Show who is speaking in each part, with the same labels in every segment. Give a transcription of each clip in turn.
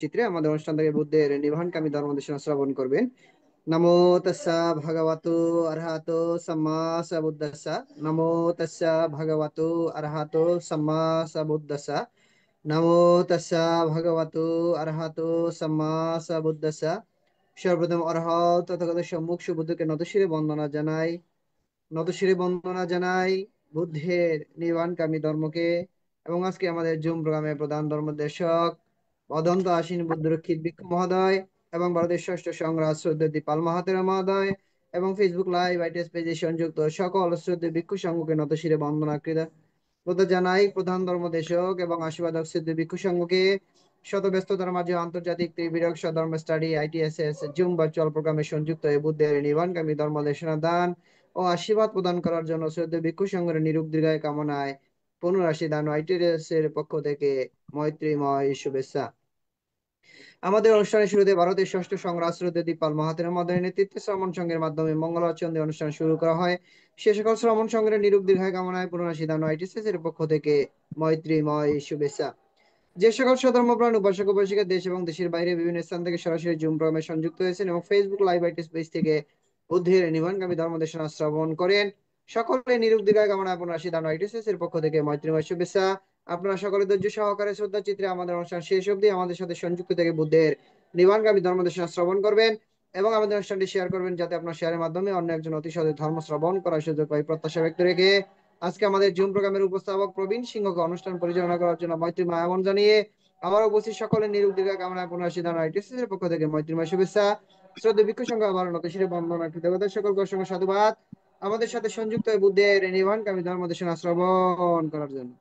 Speaker 1: চিত্রে আমাদের অনুষ্ঠান থেকে বুদ্ধের নির্বাণকামী ধর্মদেশনা শ্রবণ করবেন। নমো তাস্সা ভগবতু অরহাতো সাম্মা সাম্বুদ্দাস্সা। নমো তাস্সা ভগবতু অরহাতো সাম্মা সাম্বুদ্দাস্সা। নমো তাস্সা ভগবতু অরহাতো সাম্মা সাম্বুদ্দাস্সা। সর্বপ্রথম অরহত তথাগত সম্মুখ সুবুদ্ধকে নতশিরে বন্দনা জানাই। নতশিরে বন্দনা জানাই বুদ্ধের নির্বাণকামী ধর্মকে। এবং আজকে আমাদের জুম প্রোগ্রামের প্রধান ধর্মদেশক অদন্ত আসীন বুদ্ধরক্ষিত ভিক্ষু মহোদয় এবং ভারতের ষষ্ঠ সংগ্রাস শ্রদ্ধেয় দীপাল মাহাতের মহোদয় এবং ফেসবুক লাইভ আইটিএস পেজে সংযুক্ত সকল শ্রদ্ধেয় ভিক্ষু সংঘকে নতশিরে বন্দনা শ্রদ্ধা জানাই প্রধান ধর্মদেশক এবং আশীর্বাদক শ্রদ্ধেয় ভিক্ষু সংঘকে। শত ব্যস্ততার মাঝে আন্তর্জাতিক ত্রিবিধ ধর্ম স্টাডি আইটিএসএস জুম ভার্চুয়াল প্রোগ্রামে সংযুক্ত হয়ে বুদ্ধের নির্বাণকামী ধর্ম দেশনা দান ও আশীর্বাদ প্রদান করার জন্য শ্রদ্ধেয় ভিক্ষু সংঘের নিরূপ দীর্ঘায় কামনায় পুনরাশি দান আইটিএস এর পক্ষ থেকে মৈত্রীময় শুভেচ্ছা। আমাদের অনুষ্ঠানের শুরুতে ভারতের ষষ্ঠ সংগ্রাস শ্রদ্ধেয় দীপাল মাহাতের মাধ্যমে নেতৃত্বে শ্রমণ সংঘের মাধ্যমে মঙ্গলাচরণে অনুষ্ঠান শুরু করা হয়। সে সকল শ্রমণ সংঘের নিরূপ দীর্ঘায় কামনায় পুনরাশি দান আইটিএস এর পক্ষ থেকে মৈত্রীময় শুভেচ্ছা। যে সকল সধর্মপ্রাণ উপাসক উপাসিকা দেশ এবং দেশের বাইরে বিভিন্ন স্থান থেকে সরাসরি জুম প্রোগ্রামে সংযুক্ত হয়েছেন এবং ফেসবুক লাইভ আইটিএস পেজ থেকে বুদ্ধের নির্মাণকামী ধর্মদেশনা শ্রবণ করেন, সকলে নিরূপ দীর্ঘায় কামনায় পুনরাশি দান আইটিএস এর পক্ষ থেকে মৈত্রীময় শুভেচ্ছা। আপনারা সকলে ধৈর্য সহকারে শ্রদ্ধা চিত্রে আমাদের অনুষ্ঠান শেষ অবধি আমাদের সাথে সংযুক্ত থেকে বুদ্ধের নির্মাণকামী ধর্মদেশনা শ্রবণ করবেন এবং আমাদের অনুষ্ঠানটি শেয়ার করবেন, যাতে আপনার শেয়ারের মাধ্যমে অন্য একজন অতি সহজে ধর্ম শ্রবণ করার সুযোগ পাই প্রত্যাশা ব্যক্ত রেখে আজকে আমাদের জুম প্রোগ্রামের উপস্থাপক প্রবীণ সিংহকে অনুষ্ঠান পরিচালনা করার জন্য মৈত্রীময় আহ্বান জানিয়ে আমার উপস্থিত সকলের নিরূপ দীর্ঘ কামনায় পুনরাশি দান আইটিএস এর পক্ষ থেকে মৈত্রীময় শুভেচ্ছা। শ্রদ্ধেয় ভিক্ষু সংঘ আবার নতশিরে বন্দনা কৃতজ্ঞতা সকলকে অসংখ্য সাধুবাদ আমাদের সাথে সংযুক্ত হয়ে বুদ্ধের নির্বাণকামী ধর্মদেশনা শ্রবণ করার জন্য।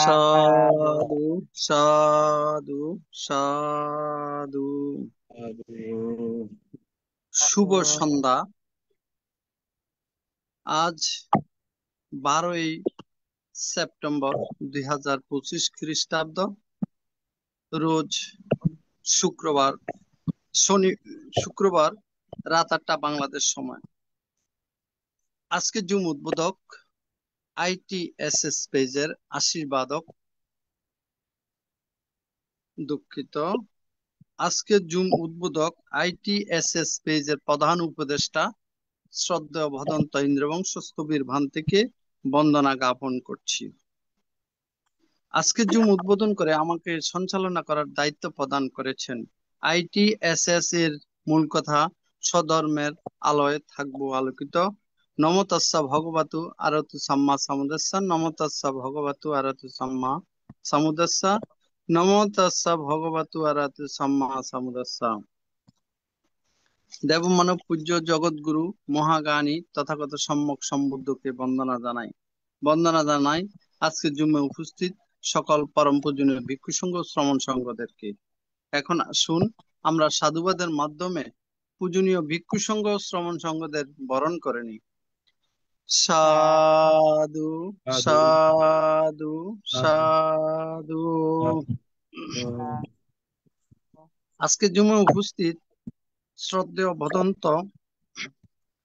Speaker 2: সাধু
Speaker 3: সাধু
Speaker 2: সাধু সাধু। শুভ সন্ধ্যা। আজ 12ই সেপ্টেম্বর 2025 খ্রিস্টাব্দ, রোজ শুক্রবার রাত 8টা বাংলাদেশ সময়। আজকে জুম উদ্বোধক আইটিএসএস পেজের আশীর্বাদক দুঃখিত আজকে জুম উদ্বোধক আইটিএসএস পেজের প্রধান উপদেষ্টা শ্রদ্ধেয় ভদন্ত ইন্দ্রবংশ স্থবির ভান্তিকে বন্দনা জ্ঞাপন করছি। আজকে জুম উদ্বোধন করে আমাকে সঞ্চালনা করার দায়িত্ব প্রদান করেছেন। আইটিএসএস এর মূল কথা, স্বধর্মের আলোয় থাকবো আলোকিত। নমো তাস্সা ভগবতু আরহতু সাম্মা সাম্বুদ্দাস্সা। নমো তাস্সা ভগবতু আরহতু সাম্মা সাম্বুদ্দাস্সা। নমো তাস্সা ভগবতু আরহতু সাম্মা সাম্বুদ্দাস্সা। দেবমানব পূজ্য জগৎগুরু মহাজ্ঞানী তথাগত সম্যক সম্বুদ্ধকে বন্দনা জানাই আজকে জুমে উপস্থিত সকল পরম পূজনীয় ভিক্ষু সংঘ শ্রমণ সংঘদেরকে। এখন আসুন আমরা সাধুবাদের মাধ্যমে পূজনীয় ভিক্ষু সংঘ শ্রমণ সংঘদের বরণ করে নিই। সাধু সাধু সাধু। আজকে জুমে উপস্থিত শ্রদ্ধেয় ভদন্ত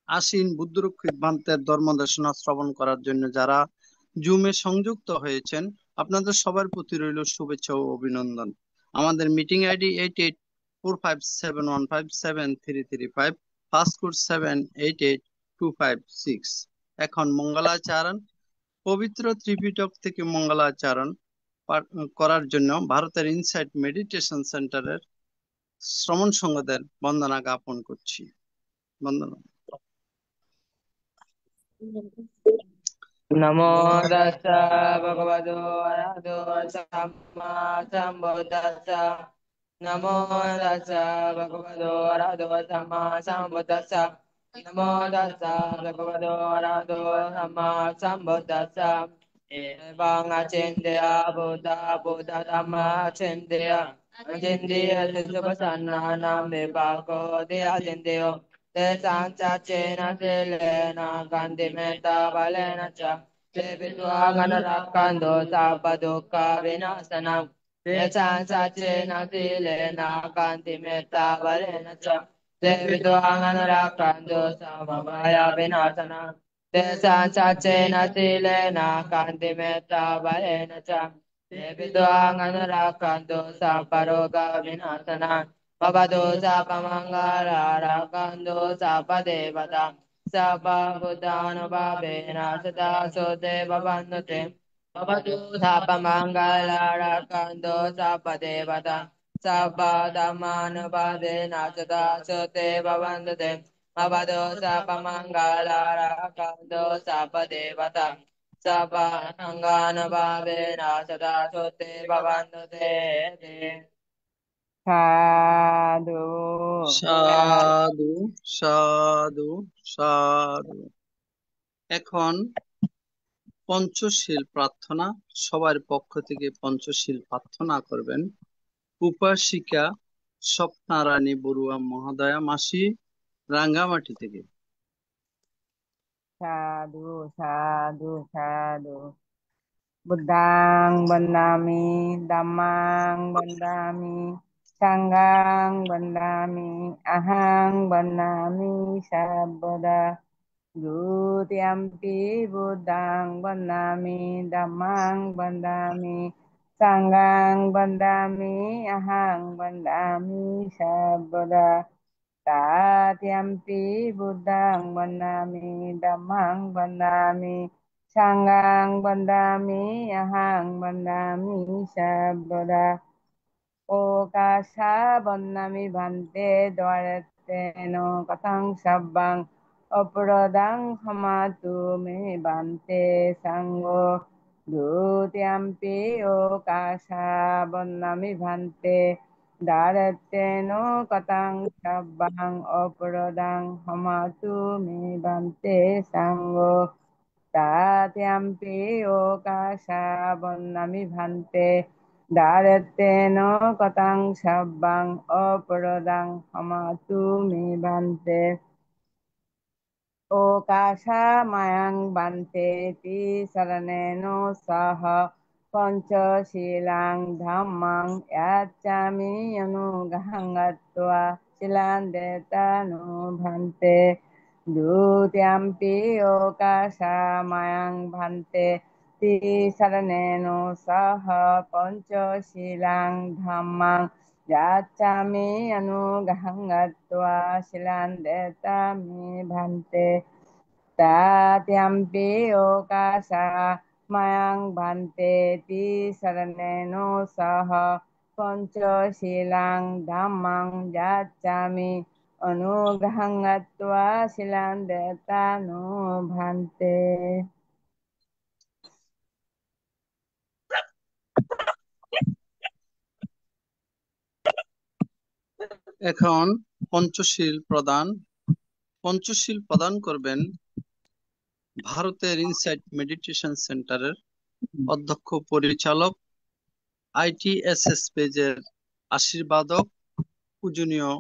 Speaker 2: আসীন বুদ্ধরক্ষিত ভান্তের ধর্মদেশনা শ্রবণ করার জন্য যারা জুমে সংযুক্ত হয়েছেন, আপনাদের সবার প্রতি রইল শুভেচ্ছা ও অভিনন্দন। আমাদের মিটিং আইডি 884571573335, পাসকোড 788256। এখন মঙ্গলাচরণ, পবিত্র ত্রিপিটক থেকে মঙ্গলাচরণ করার জন্য ভারতের ইনসাইট মেডিটেশন সেন্টারের শ্রমণ সংঘদের বন্দনা জ্ঞাপন করছি। বন্দনা।
Speaker 3: নমো তাস্সা ভগবতো অরহতো সাম্মা সাম্বুদ্দাস্সা। নমো তাস্সা ভগবতো অরহতো সাম্মা সাম্বুদ্দাস্সা। নমো তাস্সা ভগবতো অরহতো সাম্মা সাম্বুদ্দাস্সা। এবং আচিন্ত্য বুদ্ধা ধাম্মা চিন্ত্য সুপসান্নানাম বিপাকো দেয়াচিন্ত্য তেষাং চাচেন শীলেন কান্তিমেতা বলেন চ দেবিত্বাঙ্গনরক্ষন্তো সাপদুঃখা বিনাশনম। তেষাং চাচেন শীলেন কান্তিমেতা বলেন চ দেবিত্বাঙ্গনরক্ষন্তো সাপভয় বিনাশনম। তেষাং চাচেন শীলেন কান্তিমেতা বলেন চ Devidwang anurakanto saparoga vinasana. Babado sapamangala rakanto sapadevata. Sapa buddhano babena sata sote babandute. Babado sapamangala rakanto sapadevata. Sapa dhammano babena sata sote babandute. Babado sapamangala rakanto sapadevata. Sapa Angana Bhavena Sada Sote Bhavandate Sadhu
Speaker 2: সাধু সাধু সাধু। এখন পঞ্চশীল প্রার্থনা, সবার পক্ষ থেকে পঞ্চশীল প্রার্থনা করবেন উপাসিকা স্বপ্নারানী বড়ুয়া মহোদয়া, মাসি, রাঙ্গামাটি থেকে।
Speaker 3: Sadhu Sadhu Sadhu Buddhang Bandami Dhammang Bandami Sanghang Bandami Ahang Bandami Sabada Dutiyampi Buddhang Bandami Dhammang Bandami Sanghang Bandami Ahang Bandami Sabada Tatyampi Buddhang Bandami Dhammang Bandami Sanghang Bandami Ahang Bandami Sabada Okasa Bandami Bhante Dwarateno Katang Sabbang Apradang Hamatu Me Bhante Sangho Dutiyampi Okasa Bandami Bhante Darateno Katang Sabbang Apradang Hamatu Me Bhante Sangho Tatyampi Okasa Bandami Bhante Darateno Katang Sabbang Apradang Hamatu Me Bhante Okasa Mayang Bante Ti Saraneno Saha Pancha Silang Dhammang Yachami Anugahangatva Silandeta No Bhante Dutiyampi Okasa Mayang Bhante Ti Saraneno Saha Pancha Silang Dhammang Yachami Anugahangatva Silandeta Me Bhante Tatyampi Okasa Mayang Bhante Ti Saraneno Saha Pancha Silang Dhammang Yachami Anugahangatva Silandeta No Bhante
Speaker 2: এখন পঞ্চশীল প্রদান। পঞ্চশীল প্রদান করবেন ভারতের insight meditation সেন্টারের অধ্যক্ষ পরিচালক, ITSS পেজের আশীর্বাদক, পূজনীয়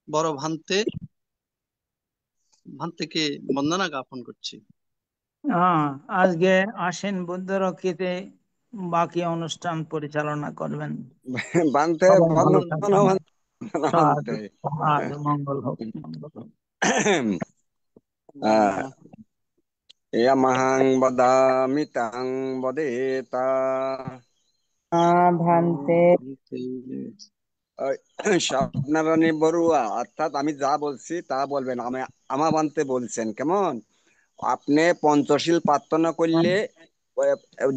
Speaker 2: বড় ভান্তেকে বন্দনা জ্ঞাপন করছি।
Speaker 4: আজকে আসেন বুদ্ধরক্ষিতে বাকি অনুষ্ঠান পরিচালনা করবেন।
Speaker 5: বানতে
Speaker 4: সবাই ভালো
Speaker 5: বন্দনা
Speaker 4: থাকবেন।
Speaker 5: বন্দনা
Speaker 4: সাধু
Speaker 5: বানতে।
Speaker 4: সাধু, মঙ্গল হোক, মঙ্গল হোক।
Speaker 5: ইয়ামাহাং বদামি তাং বদেতা
Speaker 3: Bhante
Speaker 5: স্বপ্নারানী বড়ুয়া, অর্থাৎ আমি যা বলছি তা বলবেন, আমা বানতে বলছেন কেমন? আপনি পঞ্চশীল প্রার্থনা করলে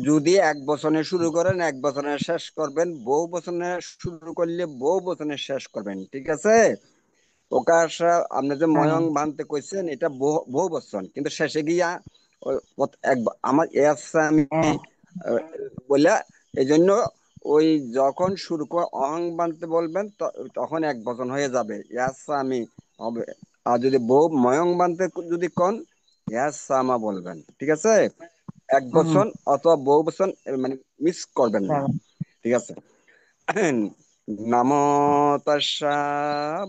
Speaker 5: যদি এক বচনে শুরু করেন এক বচনে শেষ করবেন, বহু বচনে শুরু করলে বহু বচনে শেষ করবেন, ঠিক আছে? ওকাশা আপনি যে ময়ং বানতে কইছেন এটা বহু বচন, কিন্তু শেষে গিয়া আমার আমি বলে এই জন্য ওই যখন শুরু করে অহং বানতে বলবেন তখন এক বচন হয়ে যাবে, আমি হবে। আর যদি বহু ময়ং বানতে যদি কন আমা বলবেন, ঠিক আছে? এক বচন অথবা বহু বচন মানে মিস করবেন না, ঠিক আছে? নমো তস্যা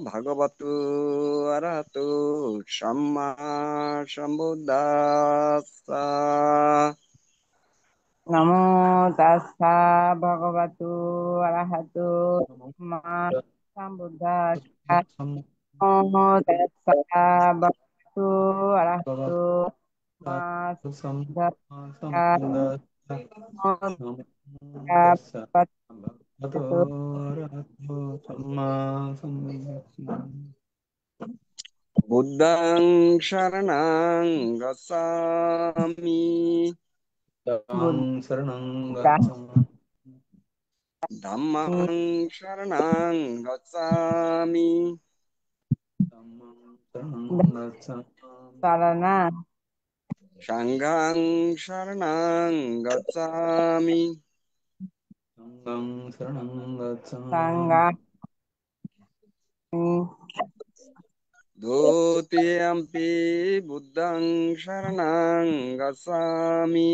Speaker 5: ভগবতু অরহতু সম্মা সম্বুদ্ধাস্সা।
Speaker 3: Namo tassa bhagavatu arahato samma sambuddhassa. Namo tassa bhagavatu arahato samma sambuddhassa.
Speaker 4: তাস্সা ভগবতো আরহাতো Samaa সাম্বুদ্ধাস্সা।
Speaker 5: বুদ্ধং শরণং গচ্ছামি
Speaker 4: বুদ্ধং শরণং গচ্ছামি।
Speaker 5: ধম্মং শরণং গচ্ছামি
Speaker 4: ধম্মং শরণং গচ্ছামি।
Speaker 3: sarana
Speaker 5: সংঘং শরণং গচ্ছামি
Speaker 4: সংঘং শরণং গচ্ছামি।
Speaker 3: sangha
Speaker 5: দ্বিতীয়ম্পি বুদ্ধং শরণং গচ্ছামি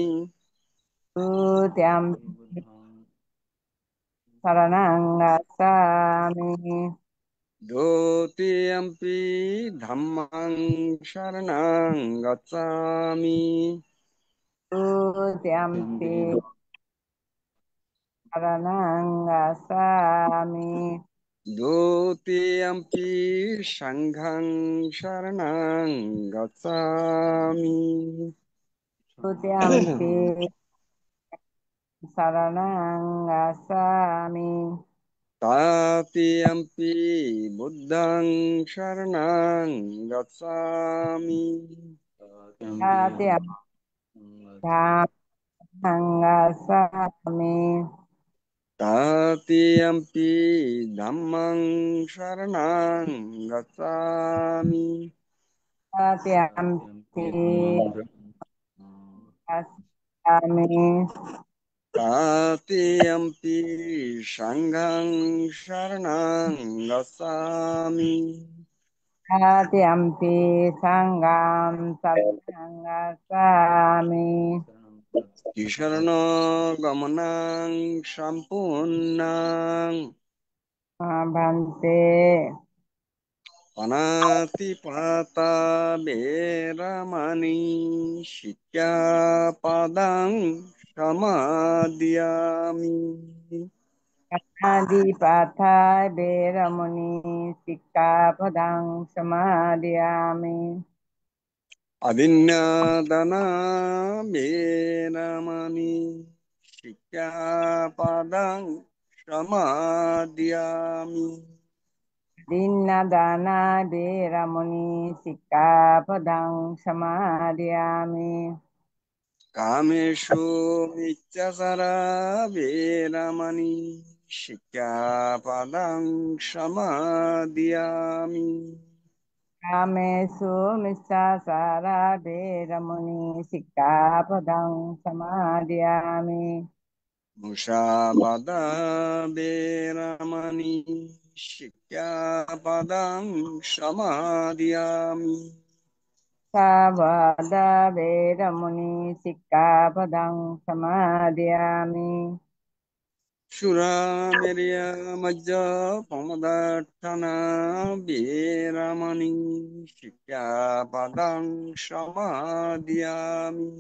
Speaker 3: tutyam
Speaker 4: বুদ্ধং
Speaker 3: saranang gacchami
Speaker 5: দ্বিতীয়ম্পি ধম্মং শরণং গচ্ছামি
Speaker 3: tutyampi
Speaker 4: যন্তি
Speaker 3: saranang gacchami
Speaker 5: দ্বিতীয়ম্পি সংঘং শরণং গচ্ছামি
Speaker 3: tutyampi saranang gacchami
Speaker 5: তৃতীয়ম্পি বুদ্ধং শরণং গচ্ছামি
Speaker 4: যন্তি
Speaker 3: tatyam gacchami
Speaker 5: তৃতীয়ম্পি ধম্মং শরণং গচ্ছামি
Speaker 3: tatyampi
Speaker 4: ধম্মং
Speaker 3: gacchami
Speaker 5: তৃতীয়ম্পি সংঘং শরণং গচ্ছামি
Speaker 3: tatyampi sangham saranang gacchami
Speaker 5: শরণ গমনং সম্পূর্ণং
Speaker 3: bhante
Speaker 5: অনাতিপাতা বেরমণি শিক্ষাপদং সমাদিয়ামি
Speaker 3: Adipatha Beramuni Sikkhapadang Samadhiyami
Speaker 5: অভিন্নদনা বেরমণি শিক্ষাপদং সমাদিয়ামি
Speaker 3: Dinadana Beramuni Sikkhapadang Samadhiyami
Speaker 5: কামেষু মিচ্ছাচারা বেরমণি শিক্ষাপদং সমাদিয়ামি
Speaker 3: Kamesu Misasara Beramuni Sikkhapadang Samadhiyami
Speaker 5: মুষাবাদা বেরমণি শিক্ষাপদং সমাদিয়ামি
Speaker 3: Savada Beramuni Sikkhapadang Samadhiyami
Speaker 5: সুরামেরিয়া মজ্জ পমদার্থনা বেরমণি শিক্ষাপদং সমাদিয়ামি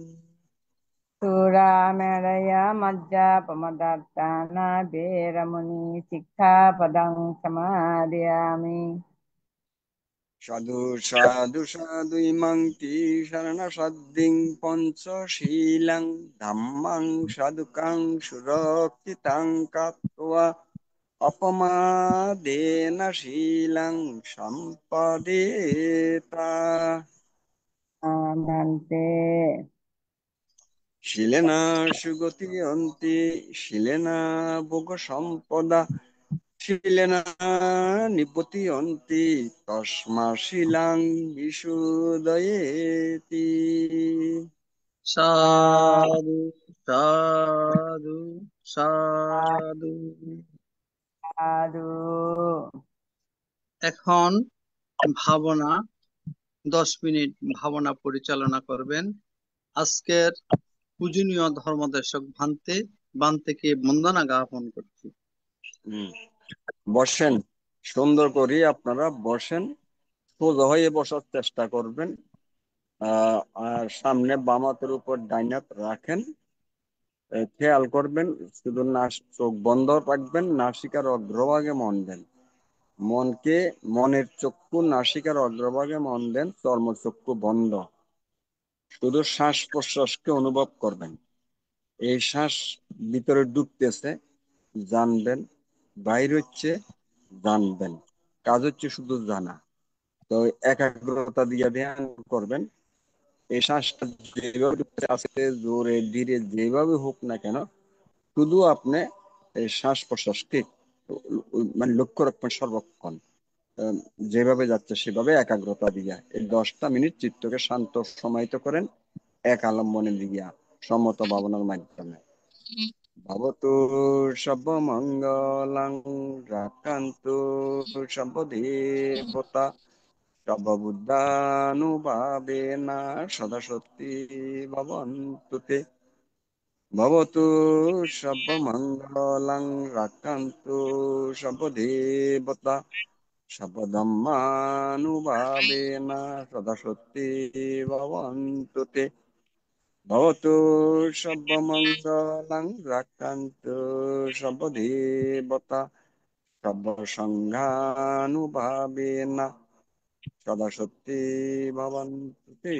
Speaker 3: Sura Meraya Majja Pamadatana Beramuni Sikkhapadang Samadhiyami
Speaker 5: সাধু সাধু সাধু ইমাং তি শরণ সদ্দিং পঞ্চশীলং ধম্মং সাধুকাং সুরক্ষিতাং কাত্বা অপমাদেন Shillong সম্পদেতা
Speaker 3: Bhante
Speaker 5: শিলেনা সুগতি অন্তি শিলেনা ভোগ সম্পদা শিলেনা নিপতি অন্তি তস্মা শিলাং বিশুদয়েতি
Speaker 2: সাধু সাধু সাধু।
Speaker 3: Sadhu
Speaker 2: এখন ভাবনা 10 মিনিট ভাবনা পরিচালনা করবেন আজকের পূজনীয় ধর্মদেশক বান্তেকে বন্দনা জ্ঞাপন করছি।
Speaker 5: বসেন, সুন্দর করে আপনারা বসেন, সোজা হয়ে বসার চেষ্টা করবেন। আর সামনে বাম হাতের উপর ডাইন হাত রাখেন। খেয়াল করবেন, শুধু চোখ বন্ধ রাখবেন, নাসিকার অগ্রভাগে মন দেন। মনের চক্ষু নাসিকার অগ্রভাগে মন দেন, চর্মচক্ষু বন্ধ। শুধু শ্বাস প্রশ্বাসকে অনুভব করবেন। এই শ্বাস ভিতরে ঢুকতেছে, জানবেন, বাইর হচ্ছে, জানবেন। কাজ হচ্ছে শুধু জানা। তো একাগ্রতা দিয়ে ধ্যান করবেন। এই শ্বাসটা যেভাবে ঢুকতে আস্তে জোরে ধীরে যেভাবে হোক না কেন, শুধু আপনি এই শ্বাস প্রশ্বাসকে মানে লক্ষ্য রাখবেন সর্বক্ষণ। আহ, যেভাবে যাচ্ছে সেভাবে একাগ্রতা দিয়া এই 10টা মিনিট চিত্তকে শান্ত সমাহিত করেন এক আলম্বনে দিয়া সম্মত ভাবনার মাধ্যমে। ভবতু সর্বমঙ্গলাং রাক্ষান্তু সর্বদেবতা সর্ববুদ্ধানুভাবেনা সদা সত্যি ভবন্তু তে। ভবতু সর্বমঙ্গলাং রাক্ষান্তু সর্বদেবতা সর্বধম্মানুভাবেনা সদা সত্যি ভবন্তু তে। ভবতু সর্বমঙ্গলাং রাক্ষান্তু সর্বদেবতা সর্বসংঘানুভাবেনা সদা সত্যি ভবন্তু তে।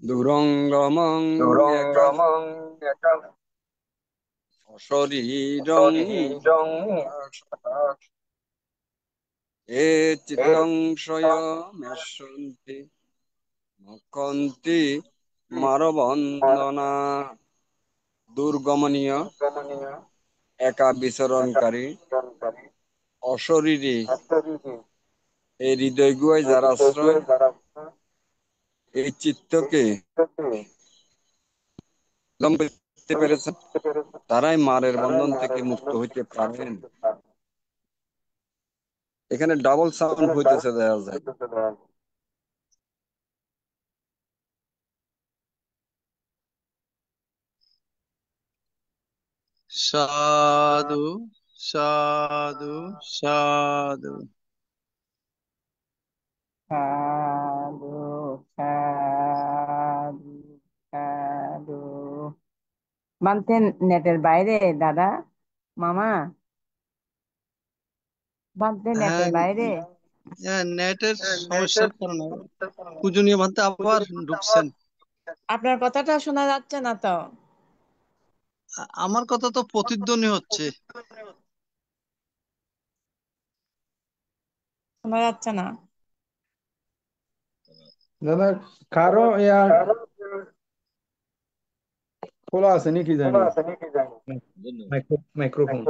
Speaker 5: দুরঙ্গমং একা শরীরং এ চিত্তংশয় মেশন্তি মকন্তি মারবন্দনা। দুর্গমনীয় একা বিচরণকারী অশরীরী এই হৃদয় গুহায় যার আশ্রয়, এই চিত্তকে দম করতে পেরেছেন, তারাই মারের বন্ধন থেকে মুক্ত হইতে পারেন। এখানে ডাবল সাউন্ড হইতেছে দেখা যায়।
Speaker 2: সাধু সাধু সাধু।
Speaker 3: সাধু সাধু সাধু। বানতে নেটের বাইরে দাদা, মামা, বানতে
Speaker 2: হ্যাঁ,
Speaker 3: নেটের বাইরে।
Speaker 2: নেটের সমস্যার কারণে পূজনীয় ভান্তে আবার ঢুকছেন।
Speaker 3: আপনার কথাটা শোনা যাচ্ছে না তো।
Speaker 2: আমার কথা তো প্রতিধ্বনি হচ্ছে।
Speaker 3: শোনা যাচ্ছে না।
Speaker 6: দাদা কারো ইয়ার খোলা আছে নাকি জানি মাইক্রোফোন।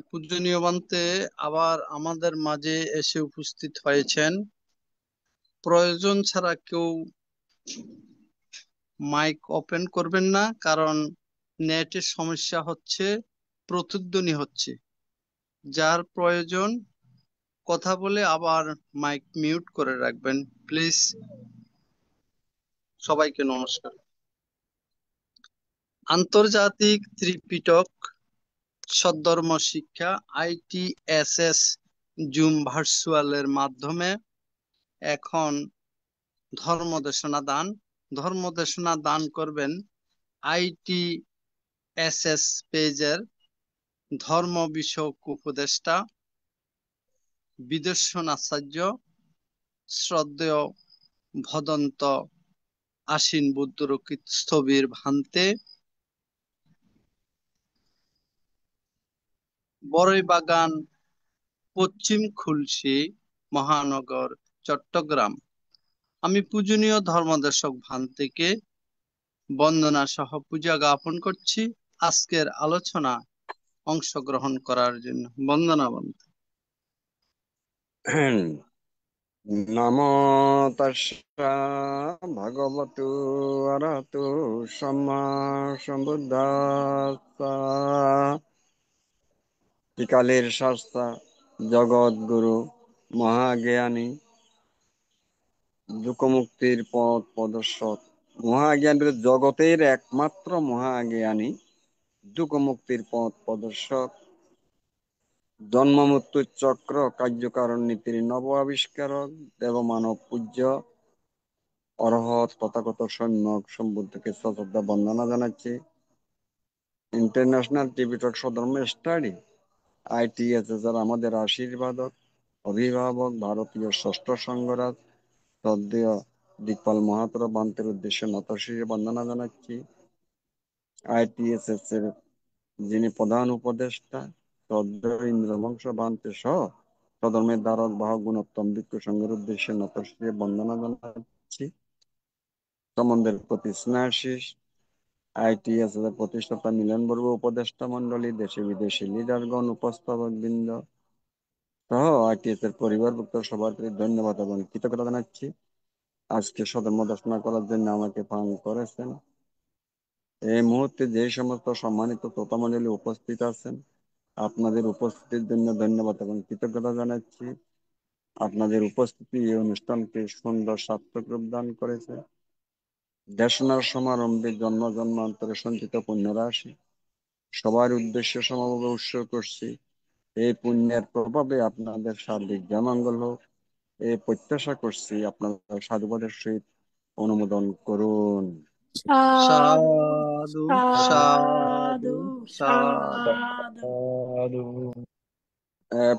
Speaker 2: পূজনীয় ভান্তে আবার আমাদের মাঝে এসে উপস্থিত হয়েছেন। প্রয়োজন ছাড়া কেউ মাইক ওপেন করবেন না, কারণ নেটের সমস্যা হচ্ছে, প্রতিধ্বনি হচ্ছে। যার প্রয়োজন কথা বলে আবার মাইক মিউট করে রাখবেন প্লিজ। সবাইকে নমস্কার। আন্তর্জাতিক ত্রিপিটক সদ্ধর্ম শিক্ষা ITSS জুম ভার্চুয়ালের মাধ্যমে এখন ধর্ম দেশনা দান করবেন ITSS পেজের ধর্ম বিষয়ক উপদেষ্টা বিদর্শন আচার্য শ্রদ্ধেয় ভদন্ত আশ্বিন বুদ্ধরকিত স্থবির ভান্তে, বড়ইবাগান, পশ্চিম খুলশী, মহানগর, চট্টগ্রাম। আমি পূজনীয় ধর্মদেশক ভান্তেকে বন্দনা সহ পূজা জ্ঞাপন করছি আজকের আলোচনা অংশগ্রহণ করার জন্য। বন্দনা বন্ধ।
Speaker 5: নমো তাস্সা ভগবতু অরহতু সম্মা সম্বুদ্ধাস্সা। ত্রিকালের শাস্তা জগৎ গুরু মহাজ্ঞানী দুঃখমুক্তির পথ প্রদর্শক। মহাজ্ঞানী জগতের একমাত্র মহাজ্ঞানী, দুঃখমুক্তির পথ প্রদর্শক, জন্ম মৃত্যু চক্র কার্যকারণ নীতির নব আবিষ্কারক, দেবমানব পূজ্য অরহত তথাগত সম্যক সম্বুদ্ধকে শ্রদ্ধা বন্দনা জানাচ্ছি। ইন্টারন্যাশনাল ত্রিপিটক সধর্ম স্টাডি ITSS আমাদের আশীর্বাদক, অভিভাবক, ভারতীয় ষষ্ঠ সংঘরাজ শ্রদ্ধেয় দিকপাল মহাতর বান্তের উদ্দেশ্যে নতশিরে বন্দনা জানাচ্ছি। ITSS এর যিনি প্রধান উপদেষ্টা শ্রদ্ধেয় ইন্দ্রবংশ বান্তে সহ সধর্মের দ্বারক বাহক গুণোত্তম ভিক্ষু সংঘের উদ্দেশ্যে নতশিরে বন্দনা জানাচ্ছি। সম্বন্ধের প্রতি স্নেহাশিস ITSS এর প্রতিষ্ঠাতা মিলন বর্গ উপদেষ্টা মন্ডলী, দেশে বিদেশি লিডারগণ, উপস্থাপক বৃন্দ সহ ITSS এর পরিবারভুক্ত সবার প্রতি ধন্যবাদ এবং কৃতজ্ঞতা জানাচ্ছি। আজকে সধর্ম দেশনা করার জন্য আমাকে পালন করেছেন। এই মুহূর্তে যে সমস্ত সম্মানিত শ্রোতামণ্ডলী উপস্থিত আছেন, আপনাদের উপস্থিতির জন্য ধন্যবাদ এবং কৃতজ্ঞতা জানাচ্ছি। আপনাদের উপস্থিতি এই অনুষ্ঠানকে সুন্দর সার্থক রূপ দান করেছে। দেশনার সমারম্ভে জন্ম জন্মান্তরে সঞ্চিত পুণ্যরাশি সবার উদ্দেশ্যে সমভাবে উৎসর্গ করছি। এই পুণ্যের প্রভাবে আপনাদের সার্বিক জয়মঙ্গল হোক, এই প্রত্যাশা করছি আপনারা সাধুবাদের সহিত অনুমোদন করুন।
Speaker 2: সাধু সাধু সাধু।
Speaker 4: সাধু।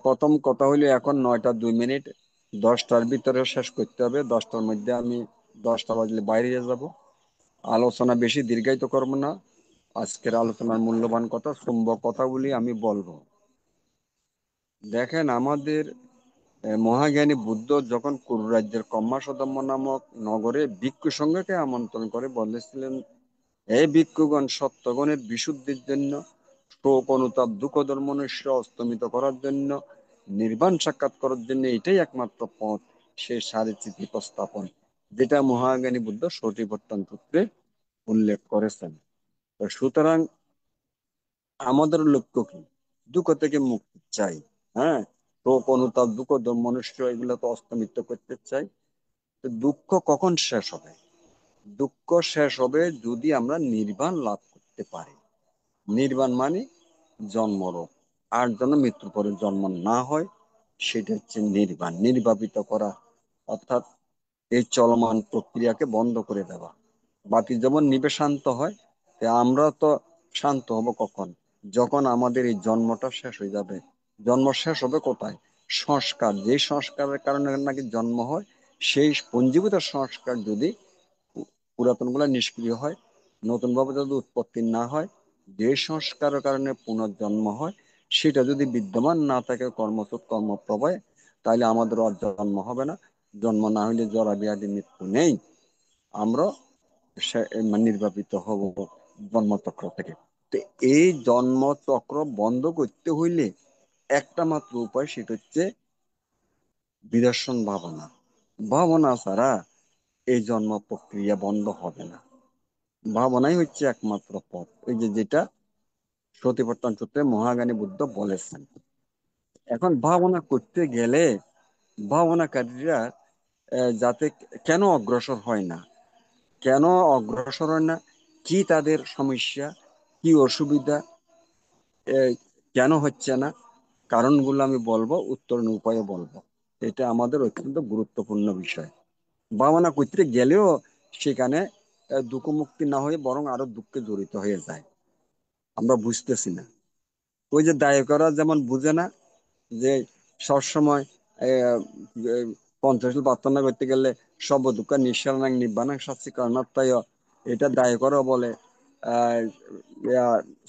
Speaker 5: প্রথম কথা হইলো এখন 9টা 2 মিনিট, 10টার ভিতরে শেষ করতে হবে। 10টার মধ্যে আমি 10টা বাজলে বাইরে যাব। আলোচনা বেশি দীর্ঘায়িত করবো না। আজকের আলোচনার মূল্যবান কথা, চুম্বক কথাগুলি আমি বলবো। দেখেন, আমাদের মহাজ্ঞানী বুদ্ধ যখন কুরু রাজ্যের কম্মাসদম্ম নামক নগরে ভিক্ষু সংঘকে আমন্ত্রণ করে বলেছিলেন, হে ভিক্ষুগণ, সত্যগণের বিশুদ্ধির জন্য, শোক অনুতাপ দুঃখ ধর্ম অস্তমিত করার জন্য, নির্বাণ সাক্ষাৎ করার জন্য এটাই একমাত্র পথ, সে সারিচিতি প্রস্তাপন, যেটা মহাজ্ঞানী বুদ্ধ সতিপট্টন সূত্রে উল্লেখ করেছেন। সুতরাং আমাদের লক্ষ্য কি? দুঃখ থেকে মুক্তি চাই। হ্যাঁ, শোক অনুতাপ দুঃখ মনুষ্য এগুলো তো অস্তমিত করতে চাই। তো দুঃখ কখন শেষ হবে? দুঃখ শেষ হবে যদি আমরা নির্বাণ লাভ করতে পারি। নির্বাণ মানে জন্মরোগ, আর যেন মৃত্যুর পরে জন্ম না হয়, সেটা হচ্ছে নির্বাণ, নির্বাপিত করা, অর্থাৎ এই চলমান প্রক্রিয়াকে বন্ধ করে দেওয়া। বাতি যেমন নিভে শান্ত হয়, আমরা তো শান্ত হব কখন? যখন আমাদের এই জন্মটা শেষ হয়ে যাবে। জন্ম শেষ হবে কোথায়? সংস্কার, যে সংস্কারের কারণে নাকি জন্ম হয়, সেই পঞ্জীভূত সংস্কার যদি পুরাতন গুলা নিষ্ক্রিয় হয়, নতুন ভাবে যদি উৎপত্তি না হয়, যে সংস্কারের কারণে পুনর্জন্ম হয়, সেটা যদি বিদ্যমান না থাকে কর্মসূত কর্মপ্রবাহে, তাহলে আমাদের আর জন্ম হবে না। জন্ম না হইলে জরা ব্যাধি মৃত্যু নেই, আমরা নির্বাপিত হব জন্মচক্র থেকে। তো এই জন্মচক্র বন্ধ করতে হইলে একটা মাত্র উপায়, সেটা হচ্ছে বিদর্শন ভাবনা। ভাবনা ছাড়া এই জন্ম প্রক্রিয়া বন্ধ হবে না। ভাবনাই হচ্ছে একমাত্র পথ, এই যে যেটা সতিপট্টন সূত্রে মহাজ্ঞানী বুদ্ধ বলেছেন। এখন ভাবনা করতে গেলে ভাবনাকারীরা যাতে কেন অগ্রসর হয় না, কেন অগ্রসর হয় না, কি তাদের সমস্যা, কি অসুবিধা, কেন হচ্ছে না, কারণগুলো আমি বলবো, উত্তরণ উপায় বলবো। এটা আমাদের অত্যন্ত গুরুত্বপূর্ণ বিষয়। ভাবনা করতে গেলেও সেখানে দুঃখ মুক্তি না হয়ে বরং আরো দুঃখে জড়িত হয়ে যায়, আমরা বুঝতেছি না। ওই যে দায়করা যেমন বুঝে না যে সবসময় পঞ্চশীল প্রার্থনা করতে গেলে সব দুঃখ নিঃসারণাং নিব্বানাং শাস্তি কারণাত্মায়, এটা দায়করও বলে, আহ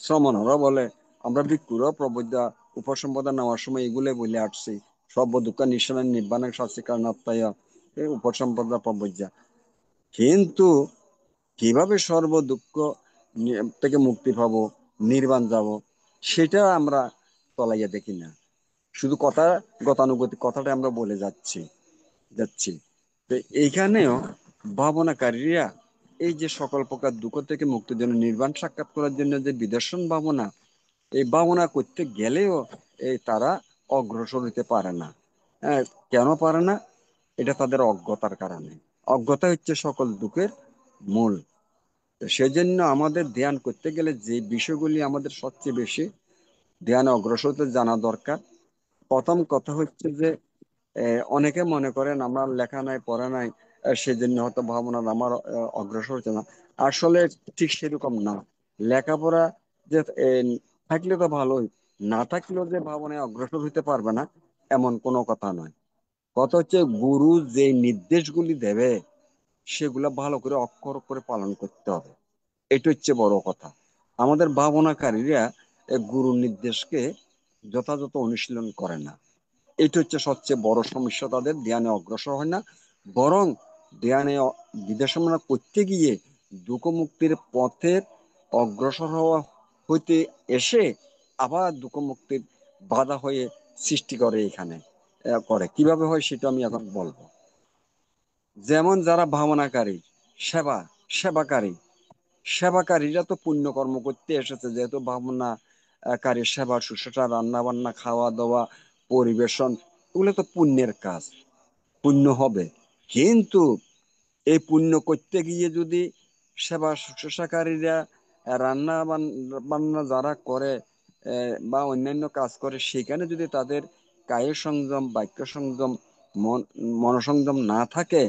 Speaker 5: শ্রমণরা বলে, আমরা ভিক্ষুরও প্রবজ্ঞা উপসম্পদা নেওয়ার সময় এগুলো বলে আসছি, সব দুঃখ নিঃসারণাং নিব্বানাং শাস্তি কারণাত্মায় উপসম্পদা প্রবজ্ঞা। কিন্তু কিভাবে সর্ব দুঃখ থেকে মুক্তি পাবো, নির্বাণ যাব, সেটা আমরা তলাইয়া দেখি না। শুধু কথা, গতানুগতিক কথাটা আমরা বলে যাচ্ছি। তো এইখানেও ভাবনাকারীরা এই যে সকল প্রকার দুঃখ থেকে মুক্তির জন্য, নির্বাণ সাক্ষাৎ করার জন্য যে বিদর্শন ভাবনা, এই ভাবনা করতে গেলেও তারা অগ্রসর হতে পারে না। হ্যাঁ, কেন পারে না? এটা তাদের অজ্ঞতার কারণে। অজ্ঞতা হচ্ছে সকল দুঃখের মূল। তো সেজন্য আমাদের ধ্যান করতে গেলে যে বিষয়গুলি আমাদের সবচেয়ে বেশি ধ্যানে অগ্রসর হতে জানা দরকার। প্রথম কথা হচ্ছে যে অনেকে মনে করেন আমার লেখা নাই, পড়া নাই, সেজন্য হয়তো ভাবনা আমার অগ্রসর হচ্ছে না। আসলে ঠিক সেরকম না। লেখাপড়া যে থাকলে তো ভালোই, না থাকলেও যে ভাবনায় অগ্রসর হতে পারবে না, এমন কোনো কথা নয়। কথা হচ্ছে গুরু যে নির্দেশগুলি দেবে, সেগুলো ভালো করে অক্ষর করে পালন করতে হবে। এটা হচ্ছে বড় কথা। আমাদের ভাবনাকারীরা গুরুর নির্দেশকে যথাযথ অনুশীলন করে না। এটা হচ্ছে সবচেয়ে বড় সমস্যা, তাদের ধ্যানে অগ্রসর হয় না। বরং ধ্যানে বিদর্শনা করতে গিয়ে দুঃখ মুক্তির পথের অগ্রসর হইতে এসে আবার দুঃখ মুক্তির বাধা হয়ে সৃষ্টি করে এখানে করে। কিভাবে হয় সেটা আমি এখন বলবো। যেমন যারা ভাবনাকারী, সেবা সেবাকারী, সেবাকারীরা তো পুণ্যকর্ম করতে এসেছে, যেহেতু ভাবনাকারী সেবা শুশ্রূষা, রান্না বান্না, খাওয়া দাওয়া, পরিবেশন, এগুলো তো পুণ্যের কাজ, পুণ্য হবে। কিন্তু এই পুণ্য করতে গিয়ে যদি সেবা শুশ্রূষাকারীরা রান্না বান্না যারা করে বা অন্যান্য কাজ করে, সেখানে যদি তাদের কায় সংযম, বাক্য সংযম মন মনোসংযম না থাকে,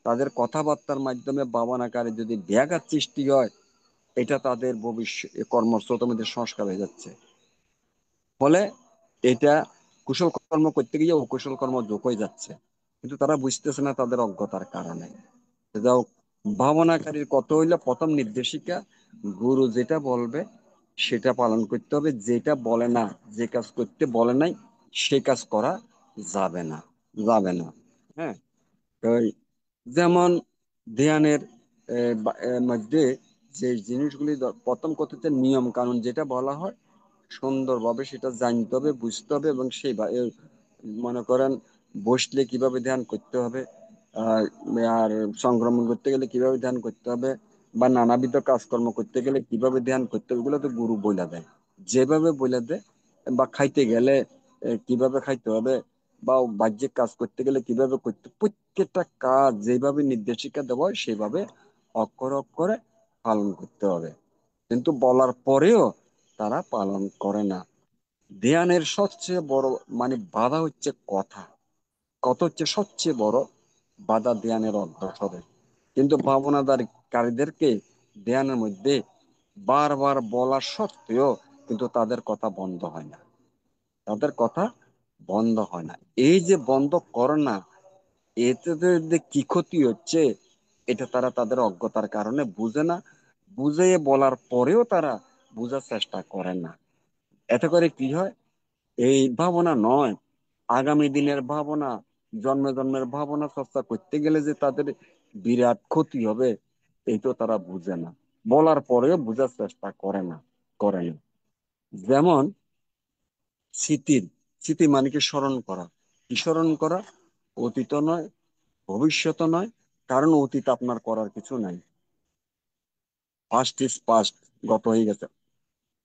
Speaker 5: তাদের কথাবার্তার মাধ্যমে ভাবনাকারে যদি ব্যাঘাত সৃষ্টি হয়, এটা তাদের ভবিষ্যৎ কর্মস্রোতের মধ্যে সংস্কার হয়ে যাচ্ছে। ফলে এটা কুশল কর্ম করতে গিয়ে অকুশল কর্ম যোগ হয়ে যাচ্ছে, কিন্তু তারা বুঝতেছে না তাদের অজ্ঞতার কারণে। যাও, ভাবনাকারীর কত হইলে প্রথম নির্দেশিকা, গুরু যেটা বলবে সেটা পালন করতে হবে, যেটা বলে না, যে কাজ করতে বলে নাই সে কাজ করা যাবে না, যাবে না। হ্যাঁ, ওই যেমন ধ্যানের মধ্যে যে জিনিসগুলি প্রথম কথাতে নিয়ম কানুন যেটা বলা হয়, সুন্দরভাবে সেটা জানতে হবে, বুঝতে হবে, এবং সেই মনে করেন বসলে কিভাবে ধ্যান করতে হবে, আর আর সংক্রমণ করতে গেলে কিভাবে ধ্যান করতে হবে, বা নানাবিধ কাজকর্ম করতে গেলে কিভাবে ধ্যান করতে হবে, এগুলো তো গুরু বলে দেয়, যেভাবে বলে দেয়। বা খাইতে গেলে কিভাবে খাইতে হবে, বা বাহ্যিক কাজ করতে গেলে কিভাবে করতে, প্রত্যেকটা কাজ যেভাবে নির্দেশিকা দেওয়া হয় সেভাবে অক্ষরে অক্ষরে পালন করতে হবে। কিন্তু বলার পরেও তারা পালন করে না। ধ্যানের সবচেয়ে বড় বাধা হচ্ছে কথা। কথা হচ্ছে সবচেয়ে বড় বাধা ধ্যানের অগ্রসরে। কিন্তু ভাবনাকারীদেরকে ধ্যানের মধ্যে বারবার বলা সত্ত্বেও কিন্তু তাদের কথা বন্ধ হয় না, তাদের কথা বন্ধ হয় না। এই যে বন্ধ করে না, এতে যে কি ক্ষতি হচ্ছে এটা তারা তাদের অজ্ঞতার কারণে বুঝে না, বুঝে বলার পরেও তারা বুঝার চেষ্টা করে না। এতে করে কি হয়, এই ভাবনা নয়, আগামী দিনের ভাবনা, জন্মে জন্মের ভাবনা চর্চা করতে গেলে যে তাদের বিরাট ক্ষতি হবে এই তো তারা বুঝে না, বলার পরেও বুঝার চেষ্টা করে না। যেমন স্মৃতির স্মৃতি মানে কি স্মরণ করা, কি স্মরণ করা? অতীত নয়, ভবিষ্যৎ নয়, কারণ অতীত আপনার করার কিছু নাই। পাস্ট ইজ পাস্ট, গত হয়ে গেছে।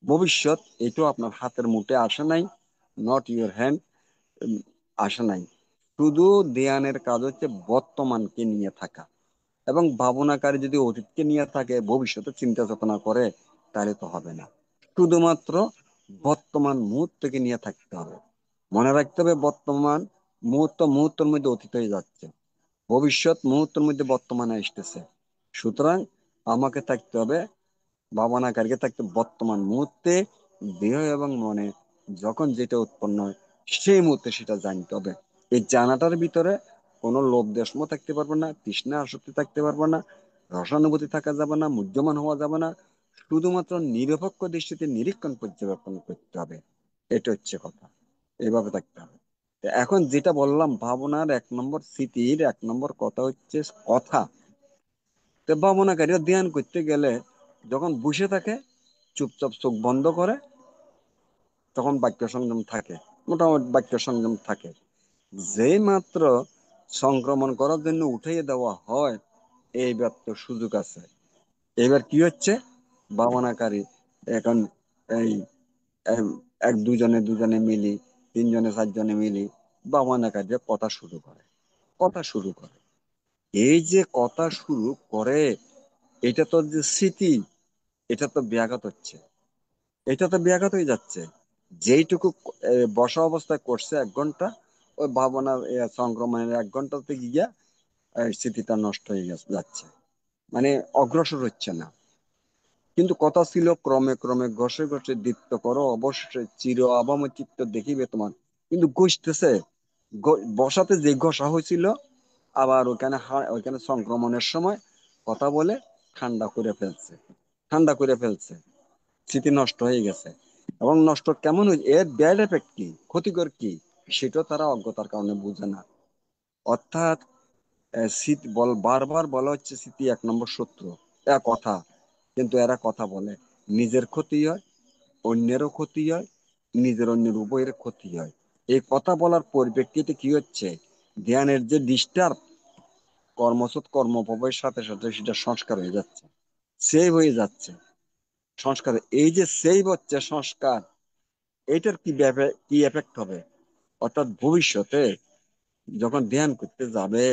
Speaker 5: ভবিষ্যৎ এটাও আপনার হাতের মুঠে আসে নাই, নট ইউর হ্যান্ড, আসে নাই। শুধু ধ্যানের কাজ হচ্ছে বর্তমানকে নিয়ে থাকা, এবং ভাবনাকারী যদি অতীতকে নিয়ে থাকে, ভবিষ্যতে চিন্তা চেতনা করে, তাহলে তো হবে না। শুধুমাত্র বর্তমান মুহূর্তকে নিয়ে থাকতে হবে। মনে রাখতে হবে বর্তমান মুহূর্তের মধ্যে অতীত হয়ে যাচ্ছে, ভবিষ্যৎ মুহূর্তের মধ্যে বর্তমানে আসতেছে। সুতরাং আমাকে থাকতে হবে, ভাবনাকারীকে থাকতে বর্তমান মুহূর্তে, দেহ এবং মনে যখন যেটা উৎপন্ন হয় সেই মুহূর্তে সেটা জানতে হবে। এই জানাটার ভিতরে কোনো লোভ দেশমোহ থাকতে পারবে না, তৃষ্ণা আসক্তি থাকতে পারবে না, রসানুভূতি থাকা যাবে না, মুহ্যমান হওয়া যাবে না। শুধুমাত্র নিরপেক্ষ দৃষ্টিতে নিরীক্ষণ পর্যবেক্ষণ করতে হবে। এটা হচ্ছে কথা, এইভাবে থাকতে হবে। তো এখন যেটা বললাম, ভাবনার 1 নম্বর, স্মৃতির 1 নম্বর কথা হচ্ছে কথা। তো ভাবনাকারীরা ধ্যান করতে গেলে যখন বসে থাকে, চুপচাপ চোখ বন্ধ করে, তখন বাক্য সংযম থাকে, মোটামুটি বাক্য সংযম থাকে। যেই মাত্র সংক্রমণ করার জন্য উঠিয়ে দেওয়া হয়, এই ব্যক্ত সুযোগ আছে। এবার কি হচ্ছে, ভাবনাকারী এখন এই এক দুজনে দুজনে মিলি, তিনজনে চারজনে মিলি ভাবনাকারীরা কথা শুরু করে। এই যে কথা শুরু করে, এটা তো যে স্মৃতি, এটা তো ব্যাঘাত হচ্ছে, এটা তো ব্যাঘাত হয়ে যাচ্ছে। যেইটুকু বসা অবস্থায় করছে 1 ঘন্টা, ওই ভাবনার সংক্রমণের 1 ঘন্টাতে গিয়া স্মৃতিটা নষ্ট হয়ে যাচ্ছে, অগ্রসর হচ্ছে না। কিন্তু কথা ছিল, ক্রমে ক্রমে ঘষে ঘষে দীপ্ত করো অবশ্যই চির অবম চিত্ত দেখিবে তোমার। কিন্তু ঘষতেছে, বসাতে যে ঘষা হয়েছিল, আবার ওইখানে সংক্রমণের সময় কথা বলে ঠান্ডা করে ফেলছে, স্মৃতি নষ্ট হয়ে গেছে। এবং নষ্ট কেমন হয়েছে, এর ব্যাড এফেক্ট কি, ক্ষতিকর কি, সেটাও তারা অজ্ঞতার কারণে বুঝে না। অর্থাৎ বারবার বলা হচ্ছে স্মৃতি 1 নম্বর শত্রু, কথা। কিন্তু এরা কথা বলে, নিজের ক্ষতি হয়, অন্যেরও ক্ষতি হয়, অন্যের উভয়ের ক্ষতি হয়। এই কথা বলার পরিপ্রেক্ষিতে কি হচ্ছে, ধ্যানের যে ডিস্টার্ব, কর্মপ্রবাহের সাথে সাথে সেটা সংস্কার হয়ে যাচ্ছে, সেভ হয়ে যাচ্ছে। সংস্কার, এই যে সেভ হচ্ছে সংস্কার, এটার কি এফেক্ট হবে? অর্থাৎ ভবিষ্যতে যখন ধ্যান করতে যাবে,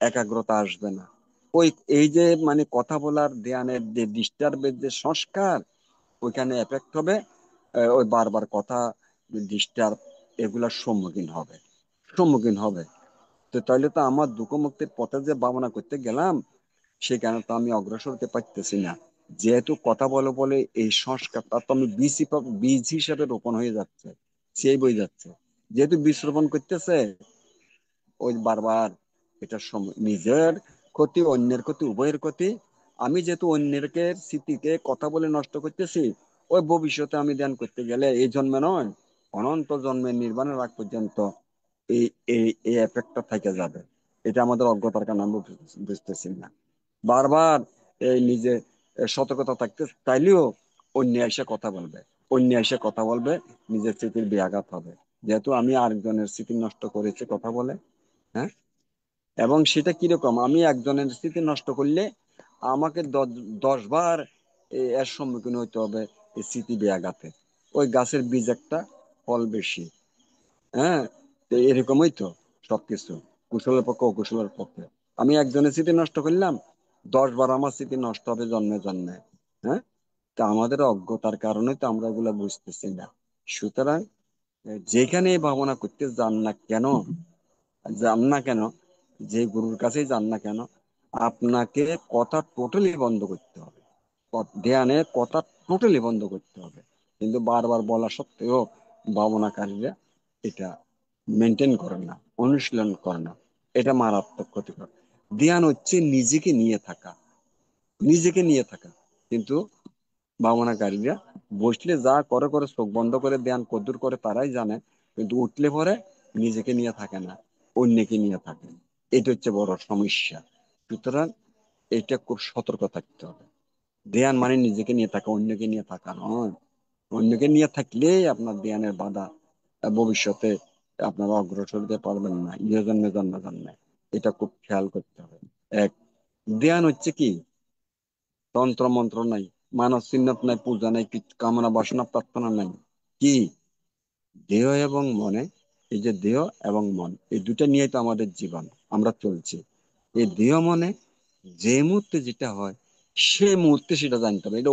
Speaker 5: একাগ্রতা আসবে না। ওই এই যে কথা বলার ধ্যানের যে ডিস্টার্বের যে সংস্কার, ওইখানে এফেক্ট হবে। ওই বারবার কথা ডিস্টার্ব, এগুলার সম্মুখীন হবে। সম্মুখীন হবে। তো তাইলে তো আমার দুঃখ মুক্তির পথে যে ভাবনা করতে গেলাম, সেখানে তো আমি অগ্রসর হতে পারতেছি না। যেহেতু কথা বলে বলে এই সংস্কারটা তো আমি বীজ হিসেবে রোপণ হয়ে যাচ্ছে, সেই বই যাচ্ছে। যেহেতু বীজ রোপণ করতেছে, ওই বারবার এটা নিজের ক্ষতি, অন্যের ক্ষতি, উভয়ের ক্ষতি। আমি যেহেতু অন্যেরকে স্মৃতিকে কথা বলে নষ্ট করতেছি, ওই ভবিষ্যতে আমি ধ্যান করতে গেলে এই জন্মে নয়, অনন্ত জন্মের নির্বাণের আগ পর্যন্ত এই এই এই এফেক্টটা থেকে যাবে। এটা আমাদের অজ্ঞতার কারণে আমরা বুঝতেছি না। বারবার এই নিজে সতর্কতা থাকতে চাইলেও অন্য এসে কথা বলবে, অন্য এসে কথা বলবে, নিজের স্মৃতির ব্যাঘাত হবে। যেহেতু আমি আরেকজনের স্মৃতি নষ্ট করেছি কথা বলে, হ্যাঁ। এবং সেটা কিরকম, আমি একজনের স্মৃতি নষ্ট করলে আমাকে 10 বার এর সম্মুখীন হইতে হবে এই স্মৃতি ব্যাঘাতে। ওই গাছের বীজ একটা, ফল বেশি, হ্যাঁ। তো এরকমই তো সবকিছু, কুশলের পক্ষে অকুশলের পক্ষে। আমি একজনের স্মৃতি নষ্ট করলাম, 10 বার আমার স্মৃতি নষ্ট হবে জন্মে জন্মে, হ্যাঁ। তা আমাদের অজ্ঞতার কারণে তো আমরা এগুলা বুঝতেছি না। সুতরাং যেখানে এই ভাবনা করতে যান না কেন, যে গুরুর কাছেই যান না কেন, আপনাকে কথা টোটালি বন্ধ করতে হবে। ধ্যানে কথা টোটালি বন্ধ করতে হবে। কিন্তু বারবার বলা সত্ত্বেও ভাবনাকারীরা এটা মেনটেন করে না, অনুশীলন করে না। এটা মারাত্মক ক্ষতিকর। ধ্যান হচ্ছে নিজেকে নিয়ে থাকা, নিজেকে নিয়ে থাকা। কিন্তু ভাবনাকারীরা বসলে যা করে করে চোখ বন্ধ করে ধ্যান কদ্দুর করে তারাই জানে। কিন্তু উঠলে পরে নিজেকে নিয়ে থাকে না, অন্যকে নিয়ে থাকে। এটা হচ্ছে বড় সমস্যা। সুতরাং এটা খুব সতর্ক থাকতে হবে। ধ্যান মানে নিজেকে নিয়ে থাকা, অন্যকে নিয়ে থাকা নয়। অন্যকে নিয়ে থাকলেই আপনার ধ্যানের বাধা, ভবিষ্যতে আপনারা অগ্রসর হতে পারবেন না, ইহ জন্মে জন্মে জন্মে। এটা খুব খেয়াল করতে হবে। এক, ধ্যান হচ্ছে কি, তন্ত্র মন্ত্র নাই, মানব চিহ্নত নাই, পূজা নাই, কামনা বাসনা প্রার্থনা নাই। কি, দেহ এবং মনে, এই যে দেহ এবং মন, এই দুটা নিয়ে তো আমাদের জীবন, আমরা চলছি। এই দেহ মনে যে মুহূর্তে যেটা হয়, সে মুহূর্তে সেটা জানতে হবে। এটা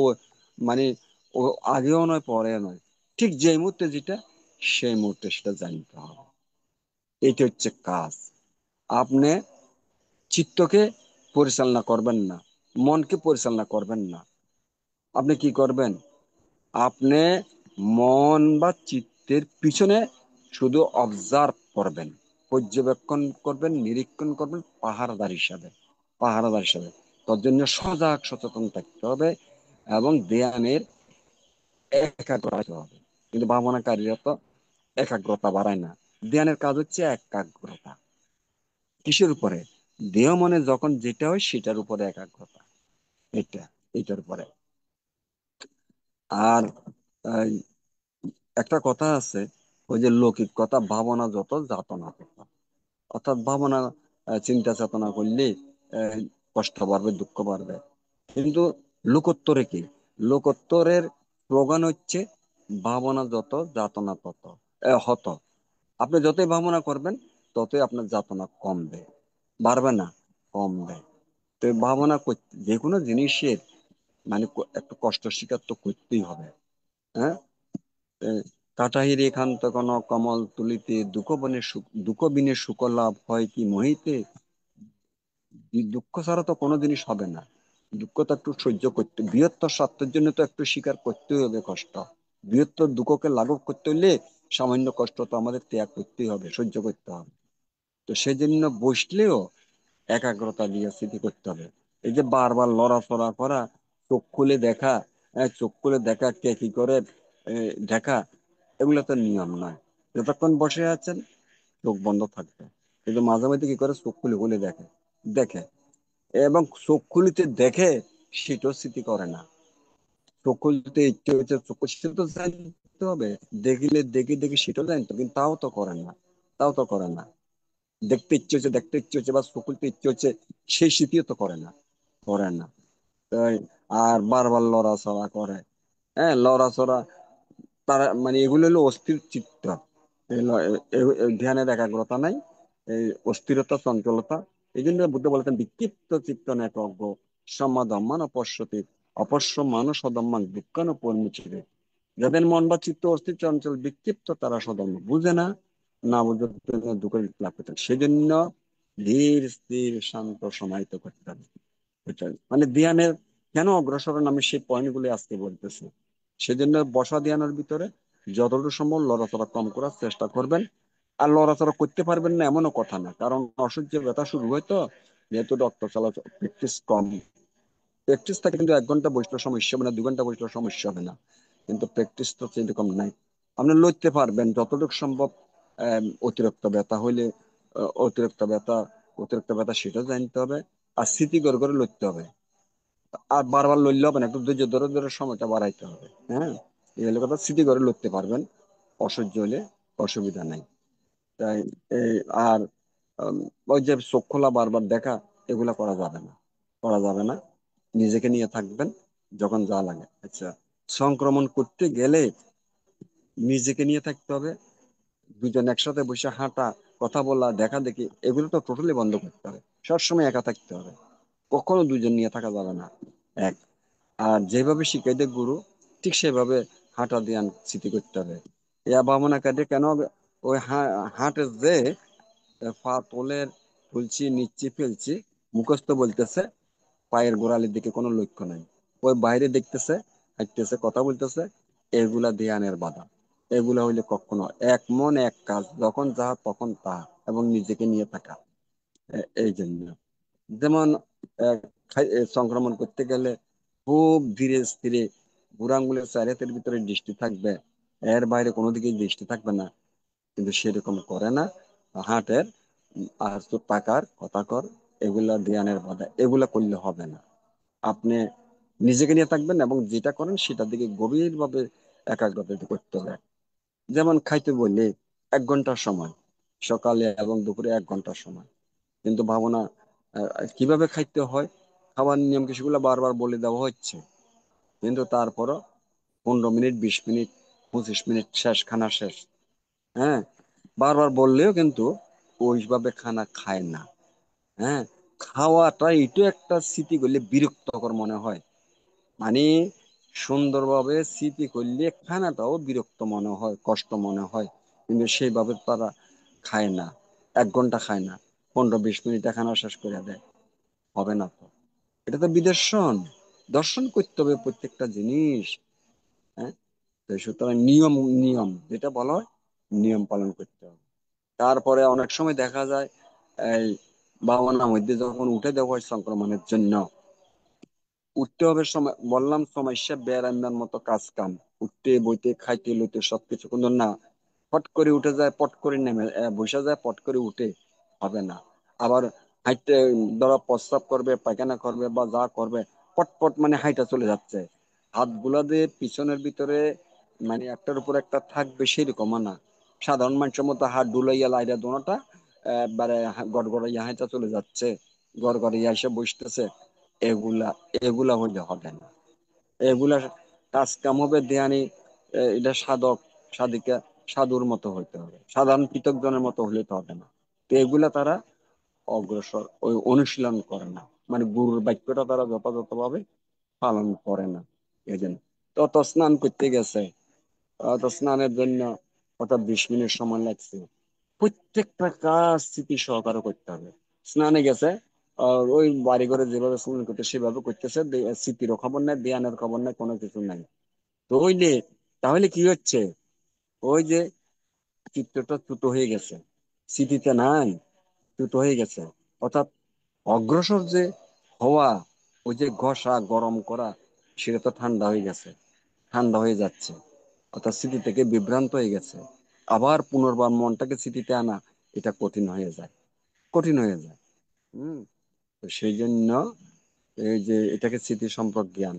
Speaker 5: মানে ও আগেও নয় পরেও নয়, ঠিক যে মুহূর্তে যেটা, সেই মুহূর্তে সেটা জানতে হবে। এটা হচ্ছে কাজ। আপনি চিত্তকে পরিচালনা করবেন না, মনকে পরিচালনা করবেন না। আপনি কি করবেন? আপনি মন বা চিত্তের পিছনে শুধু অবজার্ভ করবেন, পর্যবেক্ষণ করবেন, নিরীক্ষণ করবেন, পাহারাদার হিসাবে। তার জন্য সজাগ সচেতন থাকতে হবে এবং ধ্যানের একাগ্রতা হতে হবে। কিন্তু ভাবনাকারীরা তো একাগ্রতা বাড়ায় না। ধ্যানের কাজ হচ্ছে একাগ্রতা। কিসের উপরে? দেহ মনে যখন যেটা হয় সেটার উপরে একাগ্রতা। এটা, এটার উপরে। আর এই, একটা কথা আছে, ওই যে লৌকিক কথা, ভাবনা যত যাতনা তত। অর্থাৎ ভাবনা, চিন্তা চেতনা করলে আহ, কষ্ট বাড়বে, দুঃখ বাড়বে। কিন্তু লোকোত্তরে কি? লোকোত্তরের স্লোগান হচ্ছে ভাবনা যত যাতনা তত হত। আপনি যতই ভাবনা করবেন ততই আপনার যাতনা কমবে, বাড়বে না, কমবে। তো এই ভাবনা করতে যে কোনো জিনিসের মানে একটু কষ্ট স্বীকার তো করতেই হবে, হ্যাঁ। কাটাহির এখান্ত কোন কমল তুলিতে দুঃখ বিনে সুখ লাভ হয় কি মোহিতে। দুঃখ ছাড়া তো কোনো জিনিস হবে না। দুঃখ তো একটু সহ্য করতে, বৃহত্তর স্বার্থের জন্য তো একটু স্বীকার করতেই হবে কষ্ট। বৃহত্তর দুঃখকে লাঘব করতে হলে সামান্য কষ্ট তো আমাদের ত্যাগ করতেই হবে, সহ্য করতে হবে। তো সেজন্য বসলেও একাগ্রতা দিয়ে স্থিতি করতে হবে। এই যে বারবার লড়াচড়া করা, চোখ খুলে দেখা, চোখ খুলে দেখা কে কি করে দেখা, এগুলো তো নিয়ম নয়। যতক্ষণ বসে আছেন চোখ বন্ধ থাকবে, কিন্তু মাঝে মাঝে কি করে চোখ খুলে খুলে দেখে দেখে এবং চোখ খুলিতে দেখে সেটাও স্মৃতি করে না। চোখ খুলতে ইচ্ছে হচ্ছে, চোখ সেটা তো জানতে হবে। দেখিলে দেখি দেখি সেটাও জানতো, কিন্তু তাও তো করে না, তাও তো করে না। দেখতে ইচ্ছে হচ্ছে বা চোখ খুলতে ইচ্ছে হচ্ছে, সেই স্মৃতিও তো করে না, করে না। তাই, আর বারবার লড়াচড়া করে, হ্যাঁ, লড়াচড়া, তারা মানে এগুলো হলো অস্থির চিত্ত। ধ্যানের একাগ্রতা নাই, এই অস্থিরতা, চঞ্চলতা। এই জন্য বুদ্ধ বলেছেন বিক্ষিপ্ত চিত্ত নেতজ্ঞ সমাধম্মান অপশ্যতি অপশ্য মানুষ সদম্মান দুঃখান পরিমুচিতে। যাদের মন বা চিত্ত অস্থির চঞ্চল বিক্ষিপ্ত, তারা সদম্য বুঝে না, না বুঝতে দুঃখ লাভ করতে হবে। সেজন্য ধীর স্থির শান্ত সমাহিত করতে হবে। মানে ধ্যানের কেন অগ্রসর আমি সেই পয়েন্ট গুলো আজকে বলতেছি। সেজন্য বসা ধ্যানের ভিতরে যতটুকু সম্ভব লড়াচড়া কম করার চেষ্টা করবেন। আর লড়াচড়া করতে পারবেন না এমনও কথা না, কারণ অসহ্য ব্যথা শুরু হয় তো, যেহেতু রক্ত চলাচল প্র্যাকটিস কম। প্র্যাকটিস থাকে কিন্তু 1 ঘন্টা বসলে সমস্যা হবে না, 2 ঘন্টা বসলে সমস্যা হবে না, কিন্তু প্র্যাকটিস তো সেরকম নাই। আপনি লড়তে পারবেন যতটুকু সম্ভব। অতিরিক্ত ব্যথা হইলে অতিরিক্ত ব্যথা অতিরিক্ত ব্যথা সেটা জানতে হবে। আর স্মৃতি করে করে লড়তে হবে। আর বারবার লড়লে হবে না, একটু ধৈর্য ধরে ধরে সময়টা বাড়াইতে হবে। হ্যাঁ, এই হলো কথা। স্মৃতি করে লড়তে পারবেন, অসহ্য হলে অসুবিধা নাই। তাই এই আর উম, ওই যে চোখ খোলা বারবার দেখা, এগুলা করা যাবে না, করা যাবে না। নিজেকে নিয়ে থাকবেন যখন যা লাগে। আচ্ছা, সংক্রমণ করতে গেলে নিজেকে নিয়ে থাকতে হবে। দুজন একসাথে বসে হাঁটা, কথা বলা, দেখা দেখি, এগুলো তো টোটালি বন্ধ করতে হবে। সবসময় একা থাকতে হবে, কখনো দুজন নিয়ে থাকা যাবে না। এক, আর যেভাবে শিখাইতে গুরু, ঠিক সেভাবে হাঁটা ধ্যান স্মৃতি করতে হবে। ইয়া ভাবনা কাটে কেন ওই হাঁটে যে পা তোলের তুলছি নিচ্ছি ফেলছি, মুখস্থ বলতেছে, পায়ের গোড়ালির দিকে কোনো লক্ষ্য নাই। ওই বাইরে দেখতেছে, হাঁটতেছে, কথা বলতেছে, এগুলা ধ্যানের বাধা। এগুলা হইলে কখনো এক মন এক কাজ, যখন যাহা তখন তাহা, এবং নিজেকে নিয়ে থাকা। এই জন্য যেমন সংক্রমণ করতে গেলে খুব ধীরে স্থিরে বুড়ো আঙ্গুলের চার হাতের ভিতরে দৃষ্টি থাকবে, এর বাইরে কোনো দিকে দৃষ্টি থাকবে না। কিন্তু সেরকম করে না। হাটের আর তো টাকার কথা কর, এগুলা ধ্যানের বাধা। এগুলা করলে হবে না। আপনি নিজেকে নিয়ে থাকবেন এবং যেটা করেন সেটার দিকে গভীর ভাবে একাগ্রতা করতে হবে। যেমন খাইতে বললে 1 ঘন্টার সময়, সকালে এবং দুপুরে 1 ঘন্টার সময়। কিন্তু ভাবনা কিভাবে খাইতে হয়, খাবার নিয়ম কি, সেগুলো বারবার বলে দেওয়া হচ্ছে। কিন্তু তারপরও 15 মিনিট, 20 মিনিট, 25 মিনিট শেষ, খানা শেষ। হ্যাঁ, বারবার বললেও কিন্তু ওইভাবে খানা খায় না। হ্যাঁ, খাওয়াটা এটা একটা স্মৃতি করলে বিরক্তকর মনে হয়। মানে সুন্দরভাবে স্মৃতি করলে খানাটাও বিরক্ত মনে হয়, কষ্ট মনে হয়। কিন্তু সেইভাবে তারা খায় না। 1 ঘন্টা খায় না, 15-20 মিনিটে খানা শেষ করে দেয়। হবে না তো, এটা তো বিদর্শন। দর্শন করতে হবে প্রত্যেকটা জিনিস। হ্যাঁ, তো সুতরাং নিয়ম, নিয়ম যেটা বলা হয়, নিয়ম পালন করতে হবে। তারপরে অনেক সময় দেখা যায় এই ভাবনার মধ্যে যখন উঠে দেওয়া হয় সংক্রমণের জন্য, উঠতে হবে সময়, বললাম সমস্যা বেড়ানোর মতো কাজ কাম, উঠতে বইতে খাইতে লইতে সবকিছু, কিন্তু না, পট করে উঠে যায়, পট করে নেমে বসে যায়, পট করে উঠে, হবে না। আবার হাইটে ধরো প্রস্রাব করবে, পায়খানা করবে বা যা করবে, পট পট মানে হাইটা চলে যাচ্ছে। হাতগুলা দিয়ে পিছনের ভিতরে মানে একটার উপর একটা থাকবে সেরকম না। সাধারণ মানুষের মতো হাত ডুলাইয়া লাইরা দোনোটা একবারে গড়গড়াইয়া হাইটা চলে যাচ্ছে, গড়গড়াইয়া এসে বসতেছে। এগুলা এগুলা হইলে হবে না। এগুলা কাজ কাম হবে ধ্যানী, এটা সাধক সাধিকা সাধুর মতো হইতে হবে, সাধারণ পৃথকজনের মতো হলে তো হবে না। তো এগুলা তারা অগ্রসর ওই অনুশীলন করে না, মানে গুরুর বাক্যটা তারা যথাযথভাবে পালন করে না। এই জন্য তত স্নান করতে গেছে, তো স্নানের জন্য কত 20 মিনিট সময় লাগছে। প্রত্যেকটা কাজ স্মৃতি সহকারে করতে হবে। স্নানে গেছে, আর ওই বাড়ি ঘরে যেভাবে স্নান করতে সেভাবে করতেছে, স্মৃতিরও খবর নাই, ধ্যানের খবর নাই, কোনো কিছু নাই। তো তাহলে কি হচ্ছে, ওই যে চিত্রটা চ্যুত হয়ে গেছে, স্মৃতিতে নাই, চ্যুত হয়ে গেছে। অর্থাৎ অগ্রসর যে হওয়া, ওই যে ঘষা গরম করা, সেটা তো ঠান্ডা হয়ে গেছে, ঠান্ডা হয়ে যাচ্ছে। অর্থাৎ স্মৃতি থেকে বিভ্রান্ত হয়ে গেছে। আবার পুনর্বার মনটাকে স্মৃতিতে আনা, এটা কঠিন হয়ে যায়, কঠিন হয়ে যায়। হম, তো সেই জন্য এই যে এটাকে স্মৃতি সম্পর্ক জ্ঞান,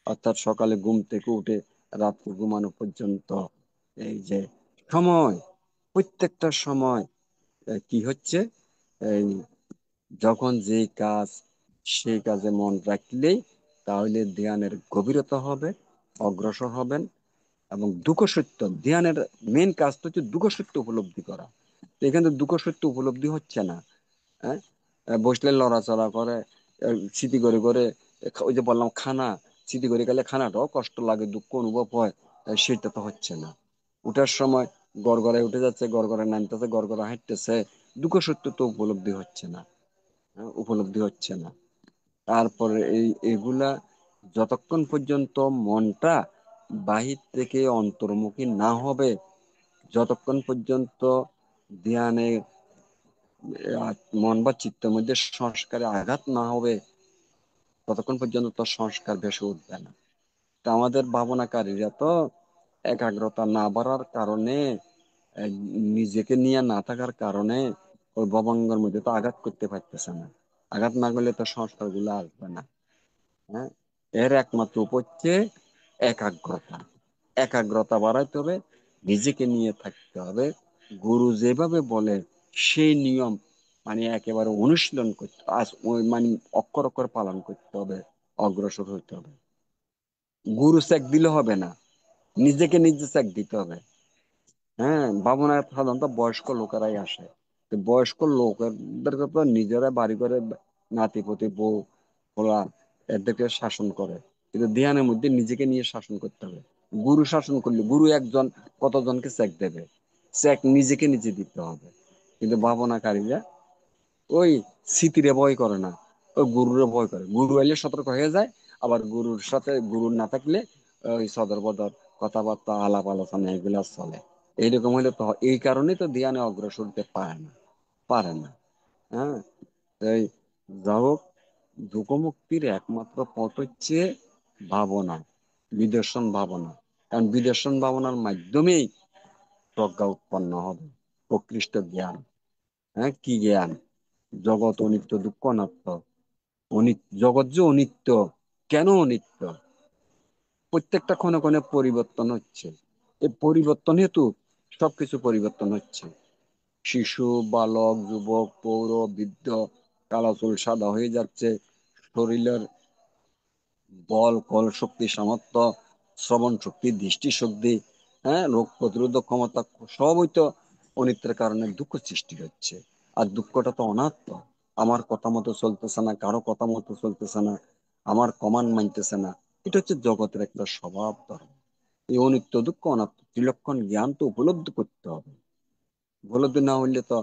Speaker 5: অর্থাৎ সকালে ঘুম থেকে উঠে রাত্রে ঘুমানো পর্যন্ত, এই যে সময়, প্রত্যেকটা সময় কি হচ্ছে, এই যখন যে কাজ, সেই কাজে মন রাখলেই তাহলে ধ্যানের গভীরতা হবে, অগ্রসর হবেন। এবং দুঃখ সত্য ধ্যানের মেন কাজ তো হচ্ছে দুঃখ সত্য উপলব্ধি করা। তো এখানে তো দুঃখ সত্য উপলব্ধি হচ্ছে না। হ্যাঁ, বসলে লড়াচড়া করে, স্মৃতি করে করে, ওই যে বললাম খানা, স্মৃতি করে গেলে খানাটাও কষ্ট লাগে, দুঃখ অনুভব হয়, সেটা তো হচ্ছে না। উঠার সময় গড়গড়ায় উঠে যাচ্ছে, গড়গড়ায় নামতেছে, গড়গড়া হাঁটতেছে, দুঃখ সত্য তো উপলব্ধি হচ্ছে না, উপলব্ধি হচ্ছে না। তারপরে এগুলা যতক্ষণ পর্যন্ত মনটা বাহির থেকে অন্তর্মুখী না হবে, যতক্ষণ পর্যন্ত ধ্যানে মন বা চিত্তের মধ্যে সংস্কারে আঘাত না হবে, ততক্ষণ পর্যন্ত তো সংস্কার ভেসে উঠবে না। তা আমাদের ভাবনাকারীরা তো একাগ্রতা না বাড়ার কারণে, আহ, নিজেকে নিয়ে না থাকার কারণে ওই ভবঙ্গের মধ্যে তো আঘাত করতে পারতেছে না। আঘাত না করলে তো সংস্কার গুলো আসবে না। হ্যাঁ, এর একমাত্র উপায় হচ্ছে একাগ্রতা। একাগ্রতা বাড়াইতে হবে, নিজেকে নিয়ে থাকতে হবে, গুরু যেভাবে বলে সেই নিয়ম মানে একেবারে অনুশীলন করতে, আজ ওই মানে অক্ষর অক্ষর পালন করতে হবে, অগ্রসর হতে হবে। গুরু চেক দিলে হবে না, নিজেকে নিজে চেক দিতে হবে। হ্যাঁ, ভাবনায় সাধারণত বয়স্ক লোকেরাই আসে। তো বয়স্ক লোকেদের তো নিজেরা বাড়ি করে নাতিপতি বউ ওরা এদেরকে শাসন করে, কিন্তু ধ্যানের মধ্যে নিজেকে নিয়ে শাসন করতে হবে। গুরু শাসন করলে গুরু একজন কতজনকে চেক দেবে? চেক নিজেকে নিজে দিতে হবে। কিন্তু ভাবনাকারীরা ওই স্মৃতিরে ভয় করে না, ওই গুরুরে ভয় করে। গুরু এলে সতর্ক হয়ে যায়, আবার গুরুর সাথে গুরু না থাকলে ওই সদর বদর কথাবার্তা আলাপ আলোচনা এগুলা চলে। এইরকম হলে তো এই কারণেই তো ধ্যানে অগ্রসর হতে পারে না, পারে না। হ্যাঁ, এই যা হোক, দুঃখমুক্তির একমাত্র পথ হচ্ছে ভাবনা, বিদর্শন ভাবনা। কারণ বিদর্শন ভাবনার মাধ্যমেই প্রজ্ঞা উৎপন্ন হবে, প্রকৃষ্ট জ্ঞান। হ্যাঁ, কি জ্ঞান? জগৎ অনিত্য, দুঃখ অনাত্ম। জগৎ যে অনিত্য, কেন অনিত্য? প্রত্যেকটা ক্ষণে ক্ষণে পরিবর্তন হচ্ছে। এই পরিবর্তন হেতু সবকিছু পরিবর্তন হচ্ছে। শিশু, বালক, যুবক, পৌর, বৃদ্ধ, কালো চুল সাদা হয়ে যাচ্ছে, শরীরের বল কল শক্তি সামর্থ্য, শ্রবণ শক্তি, দৃষ্টি শক্তি, হ্যাঁ, রোগ প্রতিরোধক ক্ষমতা, সবই তো অনিত্যের কারণে দুঃখ সৃষ্টি হচ্ছে। আর দুঃখটা তো অনাত্ম। আমার কথা মতো চলতেছে না, কারো কথা মতো চলতেছে না, আমার কমান্ড মানতেছে না। এটা হচ্ছে জগতের একটা স্বভাব ধর্ম। এই অনিত্য দুঃখ অনাত্ম ত্রিলক্ষণ জ্ঞান তো উপলব্ধি করতে হবে। উপলব্ধি না হইলে তো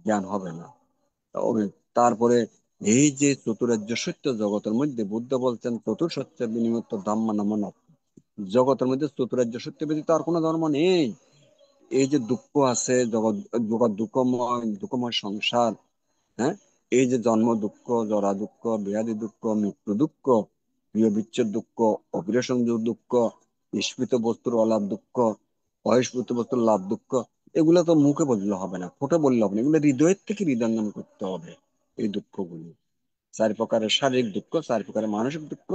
Speaker 5: জ্ঞান হবে না। তারপরে এই যে চতুরার্য সত্য জগতের মধ্যে বুদ্ধ বলছেন চতুর্সত্যের বিনিমিত্ত ধাম্মা নাম। জগতের মধ্যে চতুরার্য সত্য ব্যতীত আর কোনো ধর্ম নেই। এই যে দুঃখ আছে, জগৎ জগৎ দুঃখময় সংসার, হ্যাঁ, এই যে জন্ম দুঃখ, জরা দুঃখ, ব্যাধি দুঃখ, মৃত্যু দুঃখ, প্রিয় বিচ্ছেদ দুঃখ, অপ্রিয় সংযোগ দুঃখ, স্ফীত বস্তুর অলাভ দুঃখ, অস্ফীত বস্তুর লাভ দুঃখ, এগুলো তো মুখে বললে হবে না, ফুটে বললে হবে না, এগুলো হৃদয়ের থেকে হৃদয়ঙ্গম করতে হবে। এই দুঃখগুলি চার প্রকারের শারীরিক দুঃখ, চার প্রকারের মানসিক দুঃখ,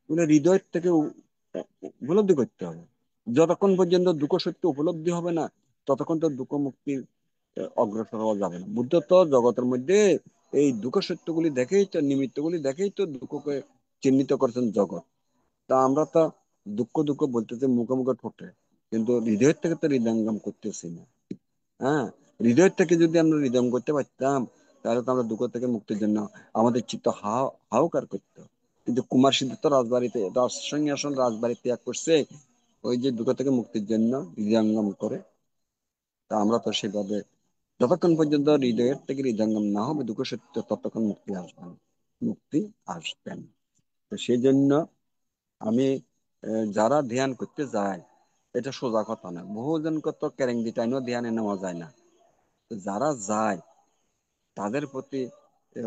Speaker 5: এগুলো হৃদয়ের থেকে উপলব্ধি করতে হবে। যতক্ষণ পর্যন্ত দুঃখ সত্য উপলব্ধি হবে না, ততক্ষণ তো দুঃখ মুক্তির অগ্রসর হওয়া যাবে না। বুদ্ধ তো জগতের মধ্যে এই দুঃখ সত্যগুলি দেখেই তো, নিমিত্তগুলি দেখেই তো দুঃখকে চিহ্নিত করছেন জগৎ। তা আমরা তো দুঃখ দুঃখ বলতেছি মুখে মুখে ঠোঁটে, কিন্তু হৃদয়ের থেকে তো হৃদয়ঙ্গম করতেছি না। হ্যাঁ, হৃদয়ের থেকে যদি আমরা হৃদয়ঙ্গম করতে পারতাম, তাহলে তো আমরা দুঃখ থেকে মুক্তির জন্য আমাদের চিত্ত হাহাকার করতো। কিন্তু কুমার সিদ্ধার্থ রাজবাড়িতে সিংহাসন রাজবাড়ি ত্যাগ করছে ওই যে দুঃখ থেকে মুক্তির জন্য হৃদয়ঙ্গম করে। তা আমরা তো সেভাবে যতক্ষণ পর্যন্ত হৃদয়ের থেকে হৃদয়ঙ্গম না হবে দুঃখ সত্য, ততক্ষণ মুক্তি আসবে না, মুক্তি আসবে না। তো সেই জন্য আমি যারা ধ্যান করতে যায়, এটা সোজা কথা না, বহুজনকে তো কেরেং দিটাইনও ধ্যানে নেওয়া যায় না। তো যারা যায় তাদের প্রতি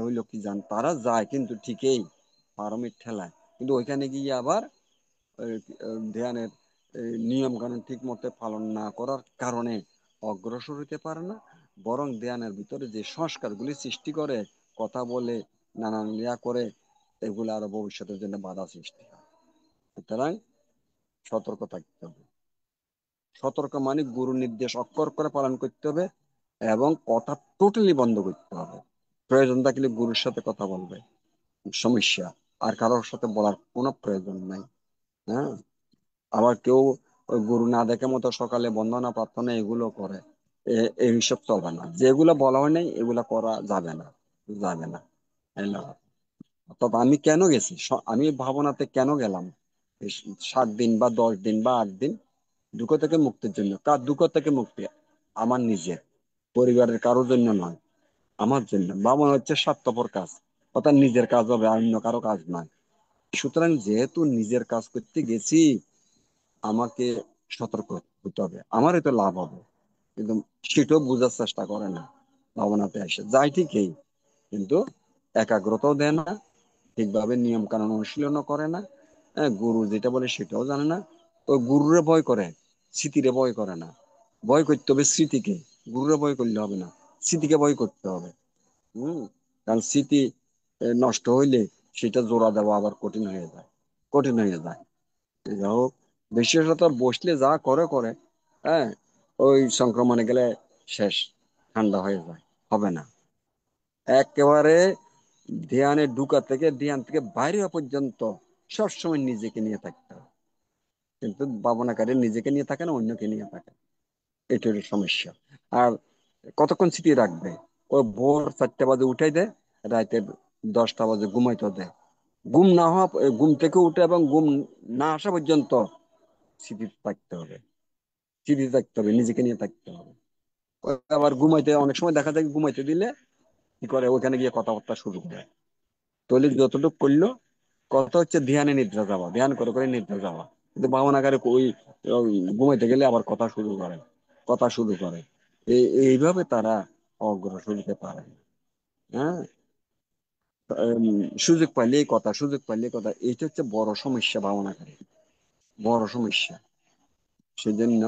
Speaker 5: হইলো কি জান, তারা যায় কিন্তু ঠিকই পারমিট ঠেলায়, কিন্তু ওইখানে গিয়ে আবার ধ্যানের নিয়ম কানুন ঠিক মতো পালন না করার কারণে অগ্রসর হইতে পারে না। বরং ধ্যানের ভিতরে যে সংস্কারগুলি সৃষ্টি করে, কথা বলে, নানান ইয়া করে, এগুলো আরো ভবিষ্যতের জন্য বাধা সৃষ্টি হয়। সুতরাং সতর্ক থাকতে হবে। সতর্ক মানে গুরু নির্দেশ অক্ষর করে পালন করতে হবে, এবং কথা টোটালি বন্ধ করতে হবে। প্রয়োজন থাকলে গুরুর সাথে কথা বলবে, সমস্যা। আর কারোর সাথে বলার কোনো প্রয়োজন নাই। হ্যাঁ, আবার কেউ ওই গুরু না দেখে মতো সকালে বন্দনা প্রার্থনা এগুলো করে, এইসব চলবে না। যেগুলো বলা হয় নাই এগুলা করা যাবে না, যাবে না। এলো। অর্থাৎ আমি কেন গেছি, আমি ভাবনাতে কেন গেলাম, এই 7 দিন বা 10 দিন বা 8 দিন, দুঃখ থেকে মুক্তির জন্য। কার দুঃখ থেকে মুক্তি? আমার নিজের, পরিবারের কারোর জন্য নয়, আমার জন্য। ভাবনা হচ্ছে স্বার্থপর কাজ, অর্থাৎ নিজের কাজ হবে, অন্য কারো কাজ নয়। সুতরাং যেহেতু নিজের কাজ করতে গেছি, আমাকে সতর্ক হতে হবে, আমারই তো লাভ হবে। কিন্তু সেটাও বোঝার চেষ্টা করে না, ভাবনাতে আসে যাই ঠিকই, কিন্তু একাগ্রতাও দেয় না, ঠিকভাবে নিয়ম কানুন অনুশীলনও করে না। হ্যাঁ, গুরু যেটা বলে সেটাও জানে না। তো গুরুরে ভয় করে, স্মৃতিরে ভয় করে না। ভয় করতে হবে স্মৃতিকে, গুরুরে ভয় করলে হবে না, স্মৃতিকে ভয় করতে হবে। হম কারণ স্মৃতি নষ্ট হইলে সেটা জোড়া দেওয়া আবার কঠিন হয়ে যায়, কঠিন হয়ে যায়। যাই হোক, বিশেষত বসলে যা করে করে, হ্যাঁ, ওই সংক্রমণে গেলে শেষ, ঠান্ডা হয়ে যায়, হবে না। একেবারে ধ্যানে ঢুকা থেকে ধ্যান থেকে বাইরে হওয়া পর্যন্ত সবসময় নিজেকে নিয়ে থাকতে হবে। কিন্তু ভাবনাকারী নিজেকে নিয়ে থাকে না, অন্যকে নিয়ে থাকে, এটা হলো সমস্যা। আর কতক্ষণ স্মৃতি রাখবে? ও ভোর 4টা বাজে উঠাই দেয়, রাতে 10টা বাজে ঘুমাইতে দেয়। ঘুম না হওয়া, ঘুম থেকে উঠে এবং ঘুম না আসা পর্যন্ত স্মৃতি থাকতে হবে, স্মৃতি থাকতে হবে, নিজেকে নিয়ে থাকতে হবে। ও আবার ঘুমাইতে, অনেক সময় দেখা যায় ঘুমাইতে দিলে কি করে, ওখানে গিয়ে কথাবার্তা শুরু করে। তাহলে যতটুকু করলো, কথা হচ্ছে ধ্যানে নিদ্রা যাওয়া, ধ্যান করে করে নিদ্রা যাওয়া। কিন্তু ভাবনাকারী ওই ঘুমাইতে গেলে আবার কথা শুরু করে, কথা শুরু করে। এইভাবে তারা অগ্রসর হতে পারে। হ্যাঁ, সুযোগ পাইলেই কথা, সুযোগ পাইলেই কথা, এইটা হচ্ছে বড় সমস্যা ভাবনাকারী, বড় সমস্যা। সেজন্য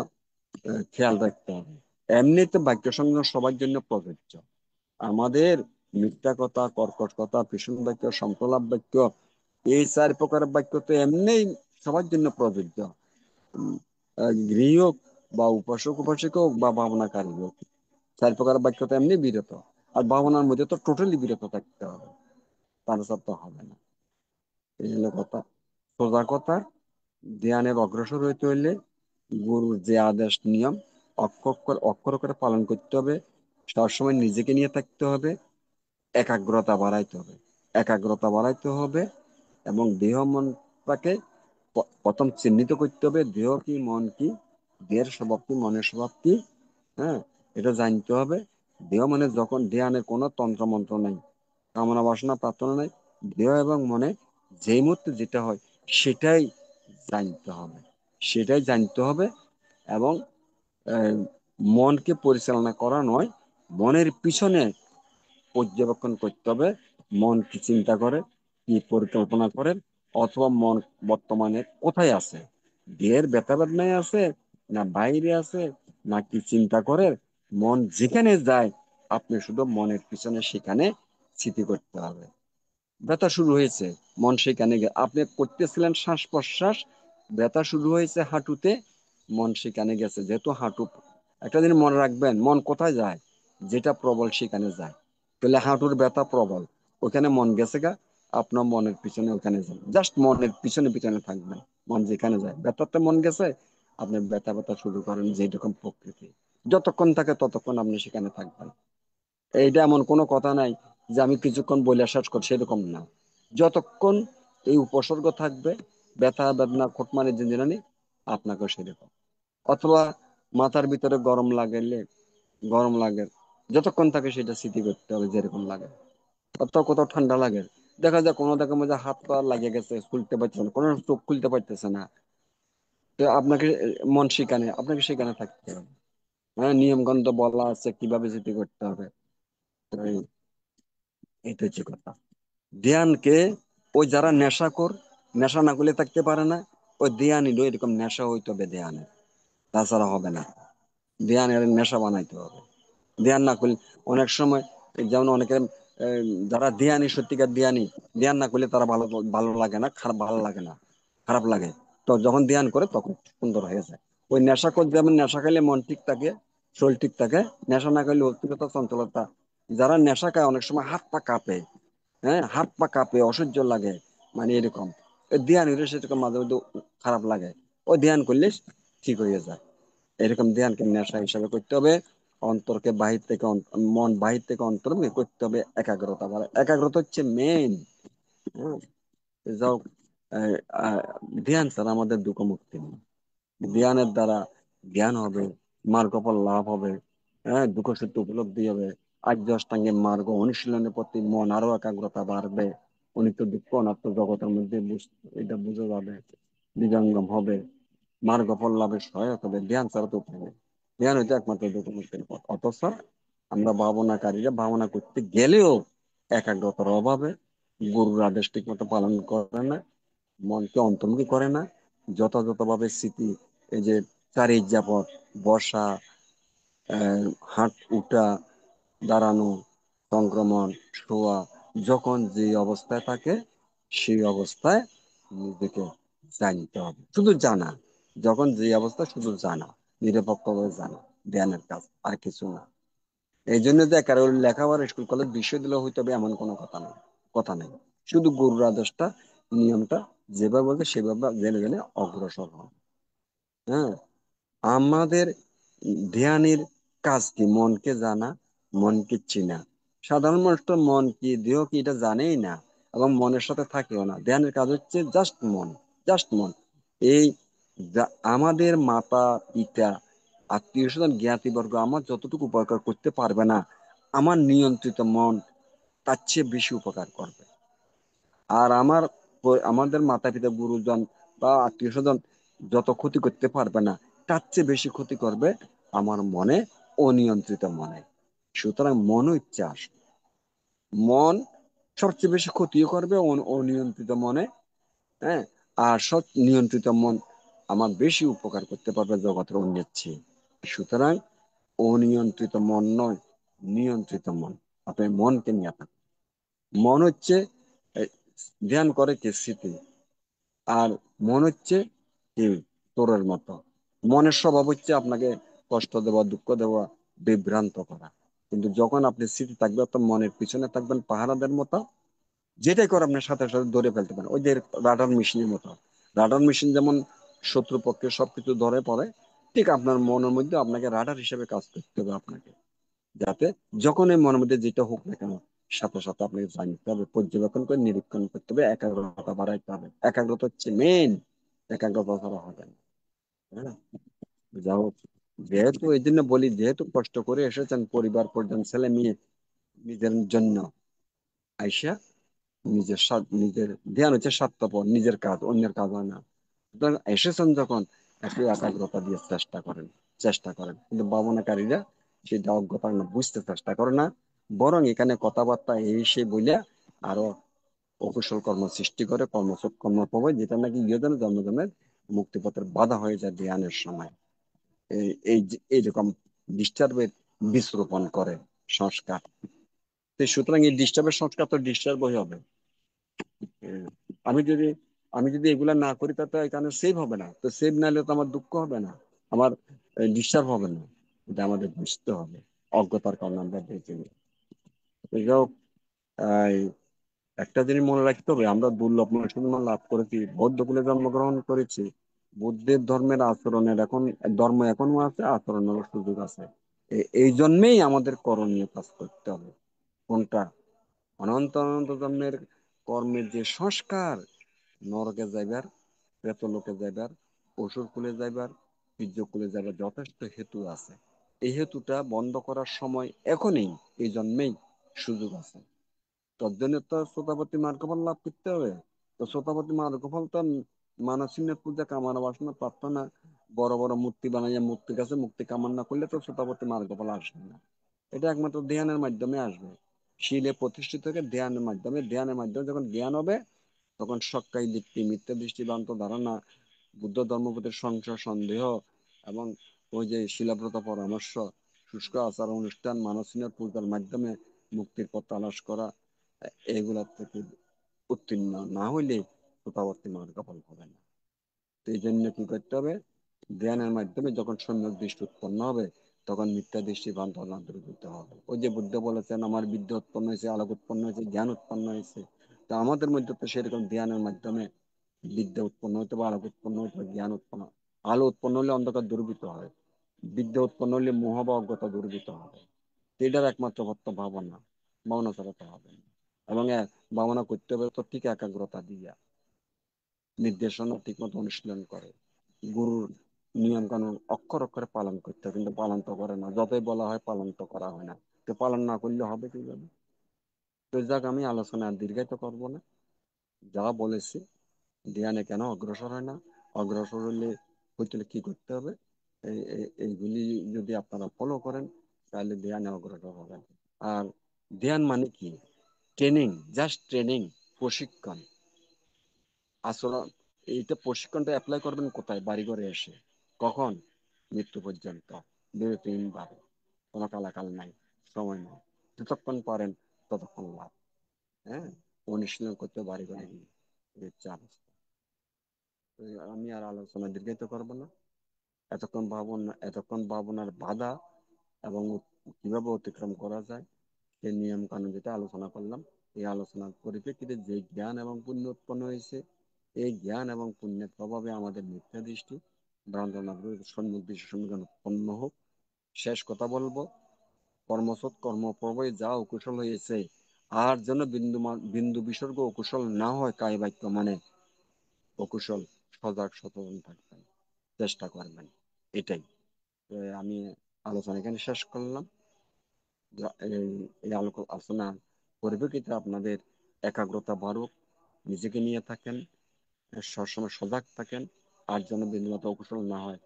Speaker 5: খেয়াল রাখতে হবে। এমনিতে বাক্য সংযম সবার জন্য প্রযোজ্য। আমাদের মিথ্যা কথা, কর্কট কথা, ভীষণ বাক্য, সম্প্রলাপ বাক্য, এই 4 প্রকারের বাক্য তো এমনি সবার জন্য প্রযোজ্য। উম, গৃহী হোক বা উপাসক উপাসক হোক বা ভাবনাকারী হোক, 4 প্রকারের বাক্য তো এমনি বিরত। আর ভাবনার মধ্যে তো টোটালি বিরত থাকতে হবে, তার সাথে তো হবে না। এই হলো কথা, সোজা কথা। ধ্যানের অগ্রসর হইতে হইলে গুরুর যে আদেশ নিয়ম অক্ষর অক্ষর করে পালন করতে হবে, সবসময় নিজেকে নিয়ে থাকতে হবে, একাগ্রতা বাড়াইতে হবে, একাগ্রতা বাড়াইতে হবে। এবং দেহ মনটাকে প্রথম চিহ্নিত করতে হবে, দেহ কি মন কি, দেহের স্বভাব কি মনের স্বভাব কি। হ্যাঁ, এটা জানতে হবে। দেহ মানে যখন ধ্যানের কোনো তন্ত্র মন্ত্র নেই, কামনা বাসনা প্রার্থনা নেই, দেহ এবং মনে যেই মুহূর্তে যেটা হয় সেটাই জানতে হবে, সেটাই জানতে হবে। এবং আহ, মনকে পরিচালনা করা নয়, মনের পিছনে পর্যবেক্ষণ করতে হবে, মন কি চিন্তা করে, কি পরিকল্পনা করে, অথবা মন বর্তমানে কোথায় আছে, দেহের ব্যথা বেদনায় আছে, না বাইরে আছে, না কি চিন্তা করে। মন যেখানে যায়, আপনি শুধু মনের পিছনে সেখানে স্মৃতি করতে হবে। ব্যথা শুরু হয়েছে, মন সেখানে আপনি করতেছিলেন শ্বাস প্রশ্বাস, ব্যথা শুরু হয়েছে হাঁটুতে, মন সেখানে গেছে। যেহেতু হাঁটু, একটা দিন মনে রাখবেন, মন কোথায় যায়? যেটা প্রবল সেখানে যায়। তাহলে হাঁটুর ব্যথা প্রবল, ওখানে মন গেছে গা, আপনার মনের পিছনে ওখানে যান, জাস্ট মনের পিছনে পিছনে থাকবেন। মন যেখানে যায়, ব্যথাতে মন গেছে, আপনি ব্যথা ব্যথা শুরু করেন, যেরকম প্রকৃতি যতক্ষণ থাকে ততক্ষণ আপনি সেখানে থাকবেন। এইটা এমন কোনো কথা নাই যে আমি কিছুক্ষণ বলে শেষ করছি, সেরকম না। যতক্ষণ এই উপসর্গ থাকবে, ব্যথা বেদনা খোটমানি জিঞ্জিরানি, আপনাকে সেরকম। অথবা মাথার ভিতরে গরম লাগলে, গরম লাগে, যতক্ষণ থাকে সেটা স্মৃতি করতে হবে যেরকম লাগে। অথবা কোথাও ঠান্ডা লাগে, দেখা যায় কোনো দেখার মধ্যে হাত পা লাগে গেছে, খুলতে পারছে না, কোনো চোখ খুলতে পারতেছে না, তো আপনাকে মন সেখানে, আপনাকে সেখানে থাকতে হবে। হ্যাঁ, নিয়ম গন্ধ বলা আছে কিভাবে স্মৃতি করতে হবে। তো এটা হচ্ছে কথা। ধ্যানকে, ওই যারা নেশাখোর, নেশা না করলে থাকতে পারে না, ওই ধ্যানই এরকম নেশা হইতে হবে ধ্যানে, তাছাড়া হবে না। ধ্যানের নেশা বানাইতে হবে। ধ্যান না করলে অনেক সময়, যেমন অনেকের যারা ধ্যানী, সত্যিকার ধ্যানী, ধ্যান না করলে তারা ভালো ভালো লাগে না, খারাপ ভালো লাগে না, খারাপ লাগে। তো যখন ধ্যান করে তখন সুন্দর হয়ে যায়। ওই নেশাখোর যেমন নেশা খেলে মন ঠিক থাকে, শরীর ঠিক থাকে, নেশা না করলে অস্থিরতা চঞ্চলতা। যারা নেশা খায় অনেক সময় হাত পা কাঁপে, হ্যাঁ, হাত পা কাঁপে, অসহ্য লাগে, মানে এরকম। ওই ধ্যান হইলে সেরকম মাঝে মধ্যে খারাপ লাগে, ওই ধ্যান করলে ঠিক হয়ে যায়। এরকম ধ্যানকে নেশা হিসাবে করতে হবে। অন্তরকে বাহির থেকে মন বাহির থেকে অন্তর করতে হবে, একাগ্রতা বাড়ে, একাগ্রতা হচ্ছে মেন। যাও, আহ, আহ, ধ্যান ছাড়া আমাদের দুঃখ মুক্তি নেই। ধ্যানের দ্বারা জ্ঞান হবে, মার্গফল লাভ হবে, হ্যাঁ, দুঃখ সত্য উপলব্ধি হবে, আর্য অষ্টাঙ্গের মার্গ অনুশীলনের প্রতি মন আরো একাগ্রতা বাড়বে, অনিত্য দুঃখ অনাত্ম জগতের মধ্যে এটা বুঝে যাবে, হৃদয়ঙ্গম হবে, মার্গফল লাভের সহায়ক হবে। ধ্যান ছাড়া তো উপায় নেই। ধ্যান হইতে একমাত্র দুটো মুক্তির পথ। অথচ আমরা ভাবনাকারীরা ভাবনা করতে গেলেও একাগ্রতার অভাবে গুরুর আদেশ ঠিক মতো পালন করে না, মনকে অন্তর্মুখী করে না, যথাযথভাবে স্মৃতি, এই যে চারি যাপন, বসা, হাঁট উঠা, দাঁড়ানো, সংক্রমণ, শোয়া, যখন যে অবস্থায় থাকে সেই অবস্থায় নিজেকে জানতে হবে, শুধু জানা, যখন যে অবস্থায় শুধু জানা, নিরপেক্ষভাবে জানা, ধ্যানের কাজ, আর কিছু না। এই জন্য যে কারো লেখাপড়া স্কুল কলেজ বিষয় দিলে হইতে হবে এমন কোনো কথা নেই। শুধু গুরুর আদেশটা, নিয়মটা যেভাবে বলবে সেভাবে জেনে জেনে অগ্রসর হন। হ্যাঁ, আমাদের ধ্যানের কাজ কি? মনকে জানা, মনকে চেনা। সাধারণ মানুষ তো মন কি দেহ কি এটা জানেই না, এবং মনের সাথে থাকেও না। ধ্যানের কাজ হচ্ছে জাস্ট মন, জাস্ট মন। এই আমাদের মাতা পিতা আত্মীয় স্বজন জ্ঞাতিবর্গ আমার যতটুকু উপকার করতে পারবে না, আমার নিয়ন্ত্রিত মন তার চেয়ে বেশি উপকার করবে। আর আমাদের মাতা পিতা গুরুজন বা আত্মীয় স্বজন যত ক্ষতি করতে পারবে না, তার চেয়ে বেশি ক্ষতি করবে আমার মনে, অনিয়ন্ত্রিত মনে। সুতরাং মন হচ্ছে আসল। মন সবচেয়ে বেশি ক্ষতিও করবে অনিয়ন্ত্রিত মনে। হ্যাঁ, আর সব নিয়ন্ত্রিত মন আমার বেশি উপকার করতে পারবে জগতের অন্যের চেয়ে। সুতরাং অনিয়ন্ত্রিত মন নয়, নিয়ন্ত্রিত মন। আপনি মনকে নিয়ে থাকুন। মন হচ্ছে এই, ধ্যান করে কে? স্মৃতি। আর মন হচ্ছে কি? তোরের মতো। মনের স্বভাব হচ্ছে আপনাকে কষ্ট দেওয়া, দুঃখ দেওয়া, বিভ্রান্ত করা। কিন্তু যখন আপনি স্মৃতি থাকবে, তো মনের পিছনে থাকবেন পাহারাদের মতো, যেটাই করে আপনার সাথে সাথে ধরে ফেলতে পারেন। ওই যে রাডার মেশিনের মতো। রাডার মেশিন যেমন শত্রুপক্ষের সবকিছু ধরে পড়ে, ঠিক আপনার মনের মধ্যে আপনাকে রাডার হিসেবে কাজ করতে হবে আপনাকে, যাতে যখন এই মনের মধ্যে যেটা হোক না কেন, সাথে সাথে আপনাকে জানতে হবে, পর্যবেক্ষণ করে নিরীক্ষণ করতে হবে, একাগ্রতা বাড়াইতে হবে। একাগ্রতা হচ্ছে মেন, একাগ্রতা ছাড়া হবে না। হ্যাঁ, যাও, যেহেতু এই জন্য বলি, যেহেতু কষ্ট করে এসেছেন পরিবার পরিজন ছেলে মেয়ে নিজের জন্য, আইসা নিজের ধ্যান হচ্ছে স্বার্থপর, নিজের কাজ, অন্যের কাজ হয় না। সুতরাং এসেছেন যখন একটু একাগ্রতা দিয়ে চেষ্টা করেন। কিন্তু ভাবনাকারীরা সেটা অজ্ঞতা না, বুঝতে চেষ্টা করে না, বরং এখানে কথাবার্তা এই সে বলিয়া আরো অকুশল কর্ম সৃষ্টি করে, কর্ম প্রবয়, যেটা নাকি ইহজনের জন্মজনের মুক্তিপথের বাধা হয়ে যায় ধ্যানের সময়। এইরকম ডিস্টার্বের বীজ রোপণ করে সংস্কার। তো সুতরাং এই ডিস্টার্বের সংস্কার তো ডিস্টার্বই হবে। উম, আমি যদি আমি যদি এগুলা না করি, তা তো এখানে সেভ হবে না। তো সেভ না হলে তো আমার দুঃখ হবে না, আমার ডিস্টার্ব হবে না। এটা আমাদের বুঝতে হবে, অজ্ঞতার কারণে আমরা বেঁচে নিই। তো যাই হোক, এই একটা জিনিস মনে রাখতে হবে, আমরা দুর্লভ মুসলমান লাভ করেছি, বৌদ্ধ কুলে জন্মগ্রহণ করেছি। বুদ্ধের ধর্মের আচরণের ধর্ম এখনো আছে, আচরণের সুযোগ আছে। এই জন্যেই আমাদের করণীয় কাজ করতে হবে। কোনটা? অনন্ত অনন্ত জন্মের কর্মের যে সংস্কার, নরকে যাইবার, প্রেতলোকে যাইবার, অসুর কুলে যাইবার, বীর্য কুলে যাইবার যথেষ্ট হেতু আছে। এই হেতুটা বন্ধ করার সময় এখনই, এই জন্মেই সুযোগ আছে। তোর জন্য তো শ্রোতাপতি মার্গফল লাভ করতে হবে। তো শ্রোতাপতি মার্গফল তো মানসিক পূজা, কামনা বাসনা প্রার্থনা, বড় বড় মূর্তি বানাইয়া মূর্তির কাছে মুক্তি কামনা করলে তো শ্রোতাপতি মার্গফল আসবে না। এটা একমাত্র ধ্যানের মাধ্যমে আসবে। শিলে প্রতিষ্ঠিত থেকে ধ্যানের মাধ্যমে যখন জ্ঞান হবে, তখন সক্কাই দীপ্তি, মিথ্যা দৃষ্টি, ভ্রান্ত ধারণা, বুদ্ধ ধর্মপতির সংশয় সন্দেহ, এবং ওই যে শিলাব্রত পরামর্শ, শুষ্ক আচার অনুষ্ঠান, মানসিক পূজার মাধ্যমে মুক্তির পথ তালাশ করা, এগুলা থেকে উত্তীর্ণ না হইলে প্রত্যাবর্তী মার্গফল হবে না। তো এই জন্য কি করতে হবে? ধ্যানের মাধ্যমে যখন সম্যক দৃষ্টি উৎপন্ন হবে, তখন মিথ্যা দৃষ্টি ভ্রান্ত ধারণা দূর করতে হবে। ওই যে বুদ্ধ বলেছেন, আমার বিদ্যা উৎপন্ন হয়েছে, আলোক উৎপন্ন হয়েছে, জ্ঞান উৎপন্ন হয়েছে। তো আমাদের মধ্যে তো সেরকম ধ্যানের মাধ্যমে বিদ্যা উৎপন্ন হতে হবে, আলোক উৎপন্ন হতে হবে, জ্ঞান উৎপন্ন। আলো উৎপন্ন হলে অন্ধকার দূরীভূত হয়, বিদ্যা উৎপন্ন হলে মোহ বা অজ্ঞতা দূরীভূত হবে। এটার একমাত্র পথ ভাবনা। ভাবনা চালাতে হবে, এবং ভাবনা করতে হবে তো ঠিক একাগ্রতা দিয়া, নির্দেশনা ঠিক মতো অনুশীলন করে, গুরুর নিয়ম কানুন অক্ষর অক্ষরে পালন করতে হয়, কিন্তু পালন তো করে না। যতই বলা হয় পালন তো করা হয় না। তো পালন না করলে হবে কিভাবে? তো যাক, আমি আলোচনা আর দীর্ঘায়িত করবো না। যা বলেছি, ধ্যানে কেন অগ্রসর হয় না, অগ্রসর হলে হইতে কি করতে হবে, এইগুলি যদি আপনারা ফলো করেন তাহলে ধ্যানে অগ্রসর হবেন। আর ধ্যান মানে কি? ট্রেনিং, জাস্ট ট্রেনিং, প্রশিক্ষণ। আসলে এইটা প্রশিক্ষণটা অ্যাপ্লাই করবেন কোথায়? বাড়ি ঘরে এসে। কখন? মৃত্যু পর্যন্ত, বিরতিহীন ভাবে, কোনো কালাকাল নাই, সময় নাই। যতক্ষণ পারেন ততক্ষণ লাভ। হ্যাঁ, অনুশীলন করতে বাড়ি ঘরে গিয়ে, এই হচ্ছে অবস্থা। তো আমি আর আলোচনা দীর্ঘায়িত করবো না। এতক্ষণ ভাবনার বাধা এবং কিভাবে অতিক্রম করা যায়, সেই নিয়ম কানুন যেটা আলোচনা করলাম, এই আলোচনার পরিপ্রেক্ষিতে যে জ্ঞান এবং পুণ্য উৎপন্ন হয়েছে, এই জ্ঞান এবং পুণ্যের প্রভাবে আমাদের মিথ্যা দৃষ্টি, সম্মুখ দৃষ্টি সম্মুখীন উৎপন্ন হোক। শেষ কথা বলবো, কর্মসৎ কর্মপ্রবয় যা অকুশল হয়েছে, আর যেন বিন্দু বিসর্গ অকুশল না হয়। কায় বাক্য মানে অকুশল, সজাগ সচেতন থাকবেন, চেষ্টা করবেন, এটাই। তো আমি আলোচনা এখানে শেষ করলাম। এই আলোচনা পরিপ্রেক্ষিতে আপনাদের একাগ্রতা বাড়ুক, নিজেকে নিয়ে থাকেন, সবসময় সজাগ থাকেন, আর যেন বিন্দুমাত্র অকুশল না হয়,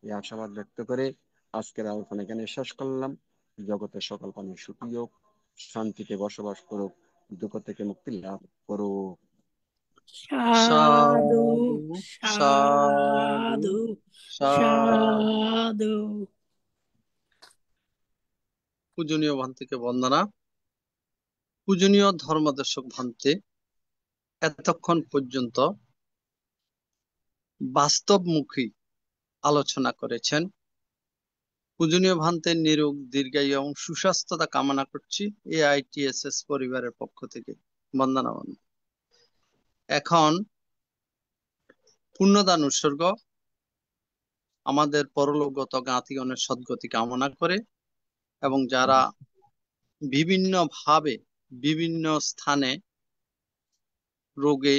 Speaker 5: এই আশাবাদ ব্যক্ত করে আজকের আলোচনা এখানে শেষ করলাম। জগতের সকল প্রাণী সুখী হোক, শান্তিতে বসবাস করুক, দুঃখ থেকে মুক্তি লাভ করুক।
Speaker 7: সাধু
Speaker 2: সাধু সাধু
Speaker 7: সাধু
Speaker 2: সাধু।
Speaker 7: সাধু।
Speaker 2: পূজনীয় ভান্তিকে বন্দনা। পূজনীয় ধর্মদর্শক ভান্তে এতক্ষণ পর্যন্ত বাস্তবমুখী আলোচনা করেছেন। পূজনীয় ভান্তের নিরোগ, দীর্ঘায়ু এবং সুস্বাস্থ্যতা কামনা করছি AITSS পরিবারের পক্ষ থেকে। বন্দনা। এখন পুণ্যদান উৎসর্গ। আমাদের পরলোকগত জ্ঞাতিগণের সদ্গতি কামনা করে এবং যারা বিভিন্ন ভাবে বিভিন্ন স্থানে রোগে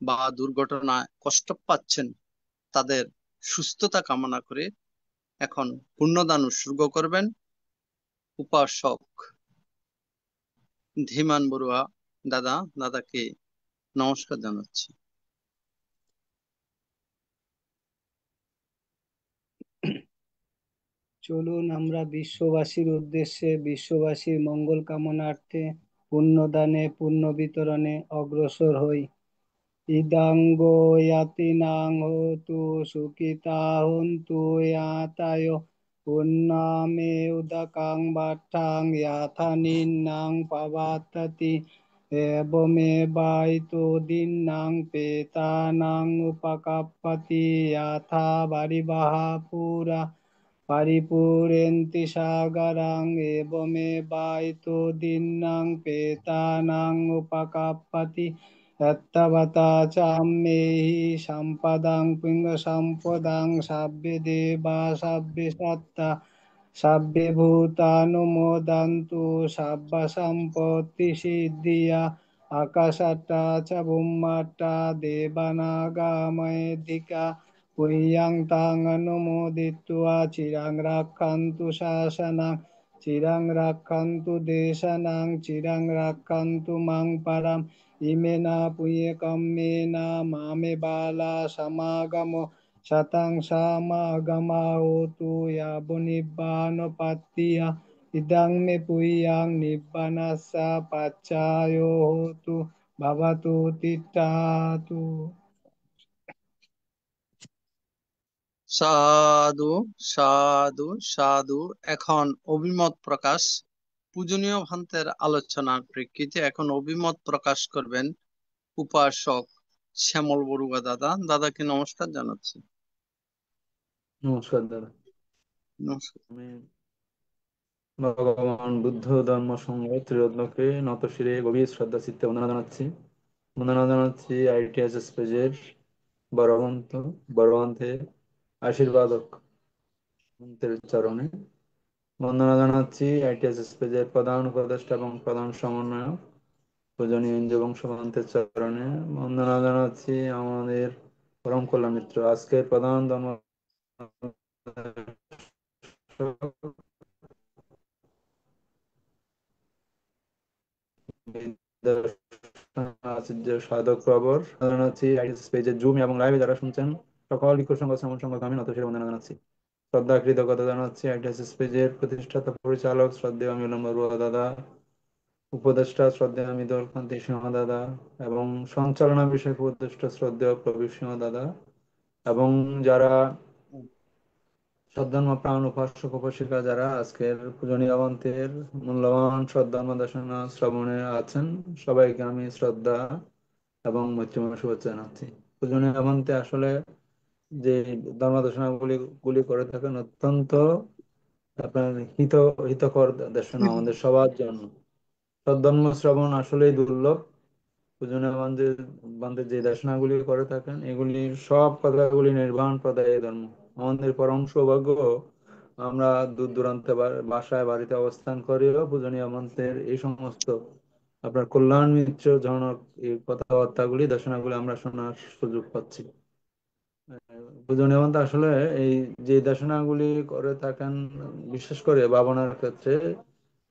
Speaker 2: বা দুর্ঘটনায় কষ্ট পাচ্ছেন, তাদের সুস্থতা কামনা করে এখন পুণ্যদান উৎসর্গ করবেন উপাসক ধীমান বড়ুয়া দাদা। দাদাকে নমস্কার জানাচ্ছি।
Speaker 8: চলুন আমরা বিশ্ববাসীর উদ্দেশ্যে, বিশ্ববাসীর মঙ্গল কামনার্থে পুণ্যদানে, পুণ্য বিতরণে অগ্রসর হই। ইদাঙ্গো ইয়াতিনাং হোতু সুখিতা হন্তু ইয়াতায় পুণ্যামে উদকাং বাঠাং ইয়াথা নিন্নাং পাবাততি এবমেবাইতো দিন্নাং পেতানাং উপকাপ্পতি ইয়াথা বারিবাহা পুরা পরিপূরন্তি সাগরাং এবমেবাইতো দিন্নাং পেতানাং উপকাপ্পতি তত্তবতা চাম্মেহি সম্পদাং পিঙ্গ সম্পদাং সাব্বে দেবা সাব্বে সত্তা সাব্বে ভূতানুমোদন্তু সাব্ব সম্পত্তি সিদ্ধিয়া আকাশাটা চ বুম্মাটা দেবানাগাময়ধিকা পুরিয়াং তাং অনুমোদিত্বা চিরাং রাক্ষান্তু শাসনাং চিরাং রাক্ষান্তু দেশানাং চিরাং রাক্ষান্তু মাং পরাম ইমেনা পুয়ে কম্মেনা মামে বালা সমাগমো শতাং সমাগমা হোতু ইয়াবো নিব্বান পাতিয়া ইদং মে পুয়াং নিব্বানাস্য পাচ্চায়ো হোতু ভবতু তিষ্ঠাতু।
Speaker 2: সাধু সাধু সাধু। এখন অভিমত প্রকাশ। পূজনীয় ভান্তের আলোচনার প্রেক্ষিতে এখন অভিমত প্রকাশ করবেন উপাসক শ্যামল বড়ুয়া দাদা। দাদাকে নমস্কার জানাচ্ছি।
Speaker 4: নমস্কার দাদা।
Speaker 2: নমস্কার।
Speaker 4: আমি ভগবান বুদ্ধ ধর্ম সংঘ ত্রিরত্নকে নত শিরে গভীর শ্রদ্ধা চিত্তে বন্দনা জানাচ্ছি। বন্দনা জানাচ্ছি ITSS পেজের বড়ভন্তের আশীর্বাদক মন্ত্রের চরণে। বন্দনা জানাচ্ছি ITSS পেজের প্রধান উপদেষ্টা এবং প্রধান সমন্বয়ক পূজনীয় ইন্দ্র বংশভন্তের চরণে। বন্দনা জানাচ্ছি আমাদের পরম কল্যাণ মিত্র, আজকের প্রধান ধর্ম আচার্য সাধক প্রবর জানাচ্ছি পেজে জুম এবং লাইভে যারা শুনছেন সকল ভিক্ষু সংঘ শ্রমণ সংঘকে আমি নতশিরে বন্দনা জানাচ্ছি। শ্রদ্ধা কৃতজ্ঞতা জানাচ্ছি আইটিএসএস পেজের প্রতিষ্ঠাতা পরিচালক শ্রদ্ধেয় মিলন বড়ুয়া দাদা, উপদেষ্টা শ্রদ্ধেয় মৃদুল কান্তি সিংহ দাদা এবং সঞ্চালনা বিষয়ক উপদেষ্টা শ্রদ্ধেয় প্রবীর সিংহ দাদা এবং যারা শ্রদ্ধান্ম প্রাণ উপাসক উপাসিকা যারা আজকের পূজনীয় মন্ত্রের মূল্যবান শ্রদ্ধান্ম দেশনা শ্রবণে আছেন, সবাইকে আমি শ্রদ্ধা এবং মৈত্রীময় শুভেচ্ছা জানাচ্ছি। পূজনীয় মন্ত্রে আসলে যে ধর্ম দেশনা গুলি করে থাকেন অত্যন্ত আপনার হিতকর দেশনা আমাদের সবার জন্য। সদ্ধর্ম শ্রবণ আসলেই দুর্লভ। পূজনীয় বান্ধব যে দেশনাগুলি করে থাকেন এগুলি সব কথাগুলি নির্বাণ প্রদায় ধর্ম। আমাদের পরম সৌভাগ্য আমরা দূর দূরান্তে বাসায় বাড়িতে অবস্থান করেও পূজনীয় মন্ত্রের এই সমস্ত আপনার কল্যাণ মিত্র জনক এই কথাবার্তাগুলি দেশনাগুলি আমরা শোনার সুযোগ পাচ্ছি। পূজনীয় মন্ত্র আসলে এই যে দেশনাগুলি করে থাকেন বিশেষ করে বাবনার ক্ষেত্রে,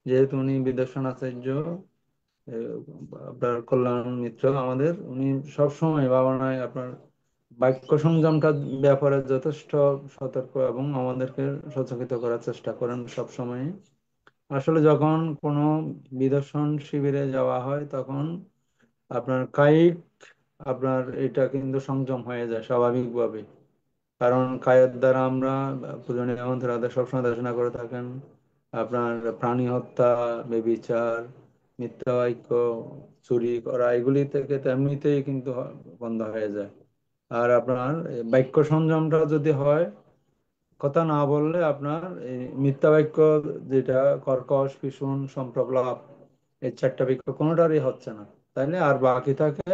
Speaker 4: যেহেতু উনি বিদর্শন আচার্য আপনার কল্যাণ মিত্র আমাদের, উনি সবসময় ভাবনায় আপনার বাক্য সংযমটার ব্যাপারে যথেষ্ট সতর্ক এবং আমাদেরকে সচেতন করার চেষ্টা করেন সব সময়। আসলে যখন কোনো বিদর্শন শিবিরে যাওয়া হয় তখন আপনার কায়িক আপনার এটা কিন্তু সংযম হয়ে যায় স্বাভাবিকভাবে, কারণ কায়ের দ্বারা আমরা পূজনীয় মন্ত্রে সবসময় দেশনা করে থাকেন আপনার প্রাণী হত্যা, বেবিচার, মিথ্যা বাক্য, চুরি করা এগুলি থেকে তো এমনিতেই কিন্তু বন্ধ হয়ে যায়। আর আপনার এই বাক্য সংযমটা যদি হয়, কথা না বললে আপনার এই মিথ্যা বাক্য যেটা কর্কশ, পিশুন, সম্প্রলাপ এই চারটা বাক্য কোনোটারই হচ্ছে না, তাইলে আর বাকি থাকে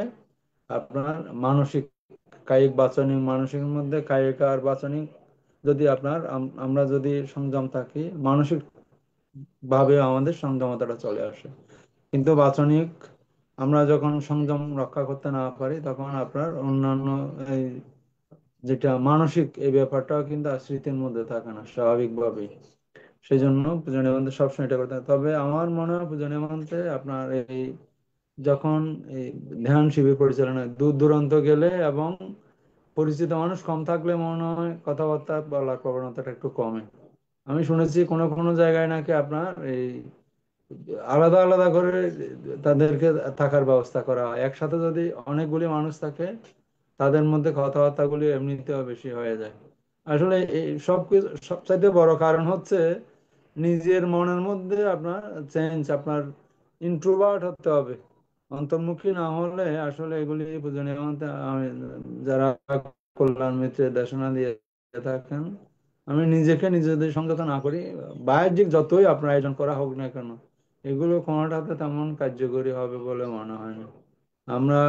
Speaker 4: আপনার মানসিক, কায়িক বাচনিক। মানসিকের মধ্যে কায়িক আর বাচনিক যদি আপনার আমরা যদি সংযম থাকি, মানসিক ভাবে আমাদের সংযমতাটা চলে আসে। কিন্তু বাচনিক আমরা যখন সংযম রক্ষা করতে না পারি তখন আপনার অন্যান্য এই যেটা মানসিক এই ব্যাপারটাও কিন্তু স্মৃতির মধ্যে থাকে না স্বাভাবিকভাবেই। সেই জন্য পূজনীয় মন্ত্রে সবসময় এটা করতে হয়। তবে আমার মনে হয় পূজনীয় মন্ত্রে আপনার এই যখন এই ধ্যান শিবির পরিচালনায় দূর দূরান্ত গেলে এবং পরিচিত মানুষ কম থাকলে মনে হয় কথাবার্তা বলার প্রবণতাটা একটু কমে। আমি শুনেছি কোনো কোনো জায়গায় নাকি আপনার এই আলাদা আলাদা করে তাদেরকে থাকার ব্যবস্থা করা হয়। একসাথে যদি অনেকগুলি মানুষ থাকে তাদের মধ্যে কথাবার্তাগুলি এমনিতেও বেশি হয়ে যায়। আসলে এই সব কিছু সবচাইতে বড় কারণ হচ্ছে নিজের মনের মধ্যে আপনার চেঞ্জ, আপনার ইন্ট্রোভার্ট হতে হবে। অন্তর্মুখী না হলে আসলে এগুলি পূজনীয় মন্ত্রে যারা কল্যাণ মিত্রের দেশনা দিয়ে থাকেন, আমি নিজেকে নিজেদের সংযত না করি, বাহ্যিক যতই আপনার আয়োজন করা হোক না কেন এগুলো কোনোটাতে তেমন কার্যকরী হবে বলে মনে হয় না। আমরা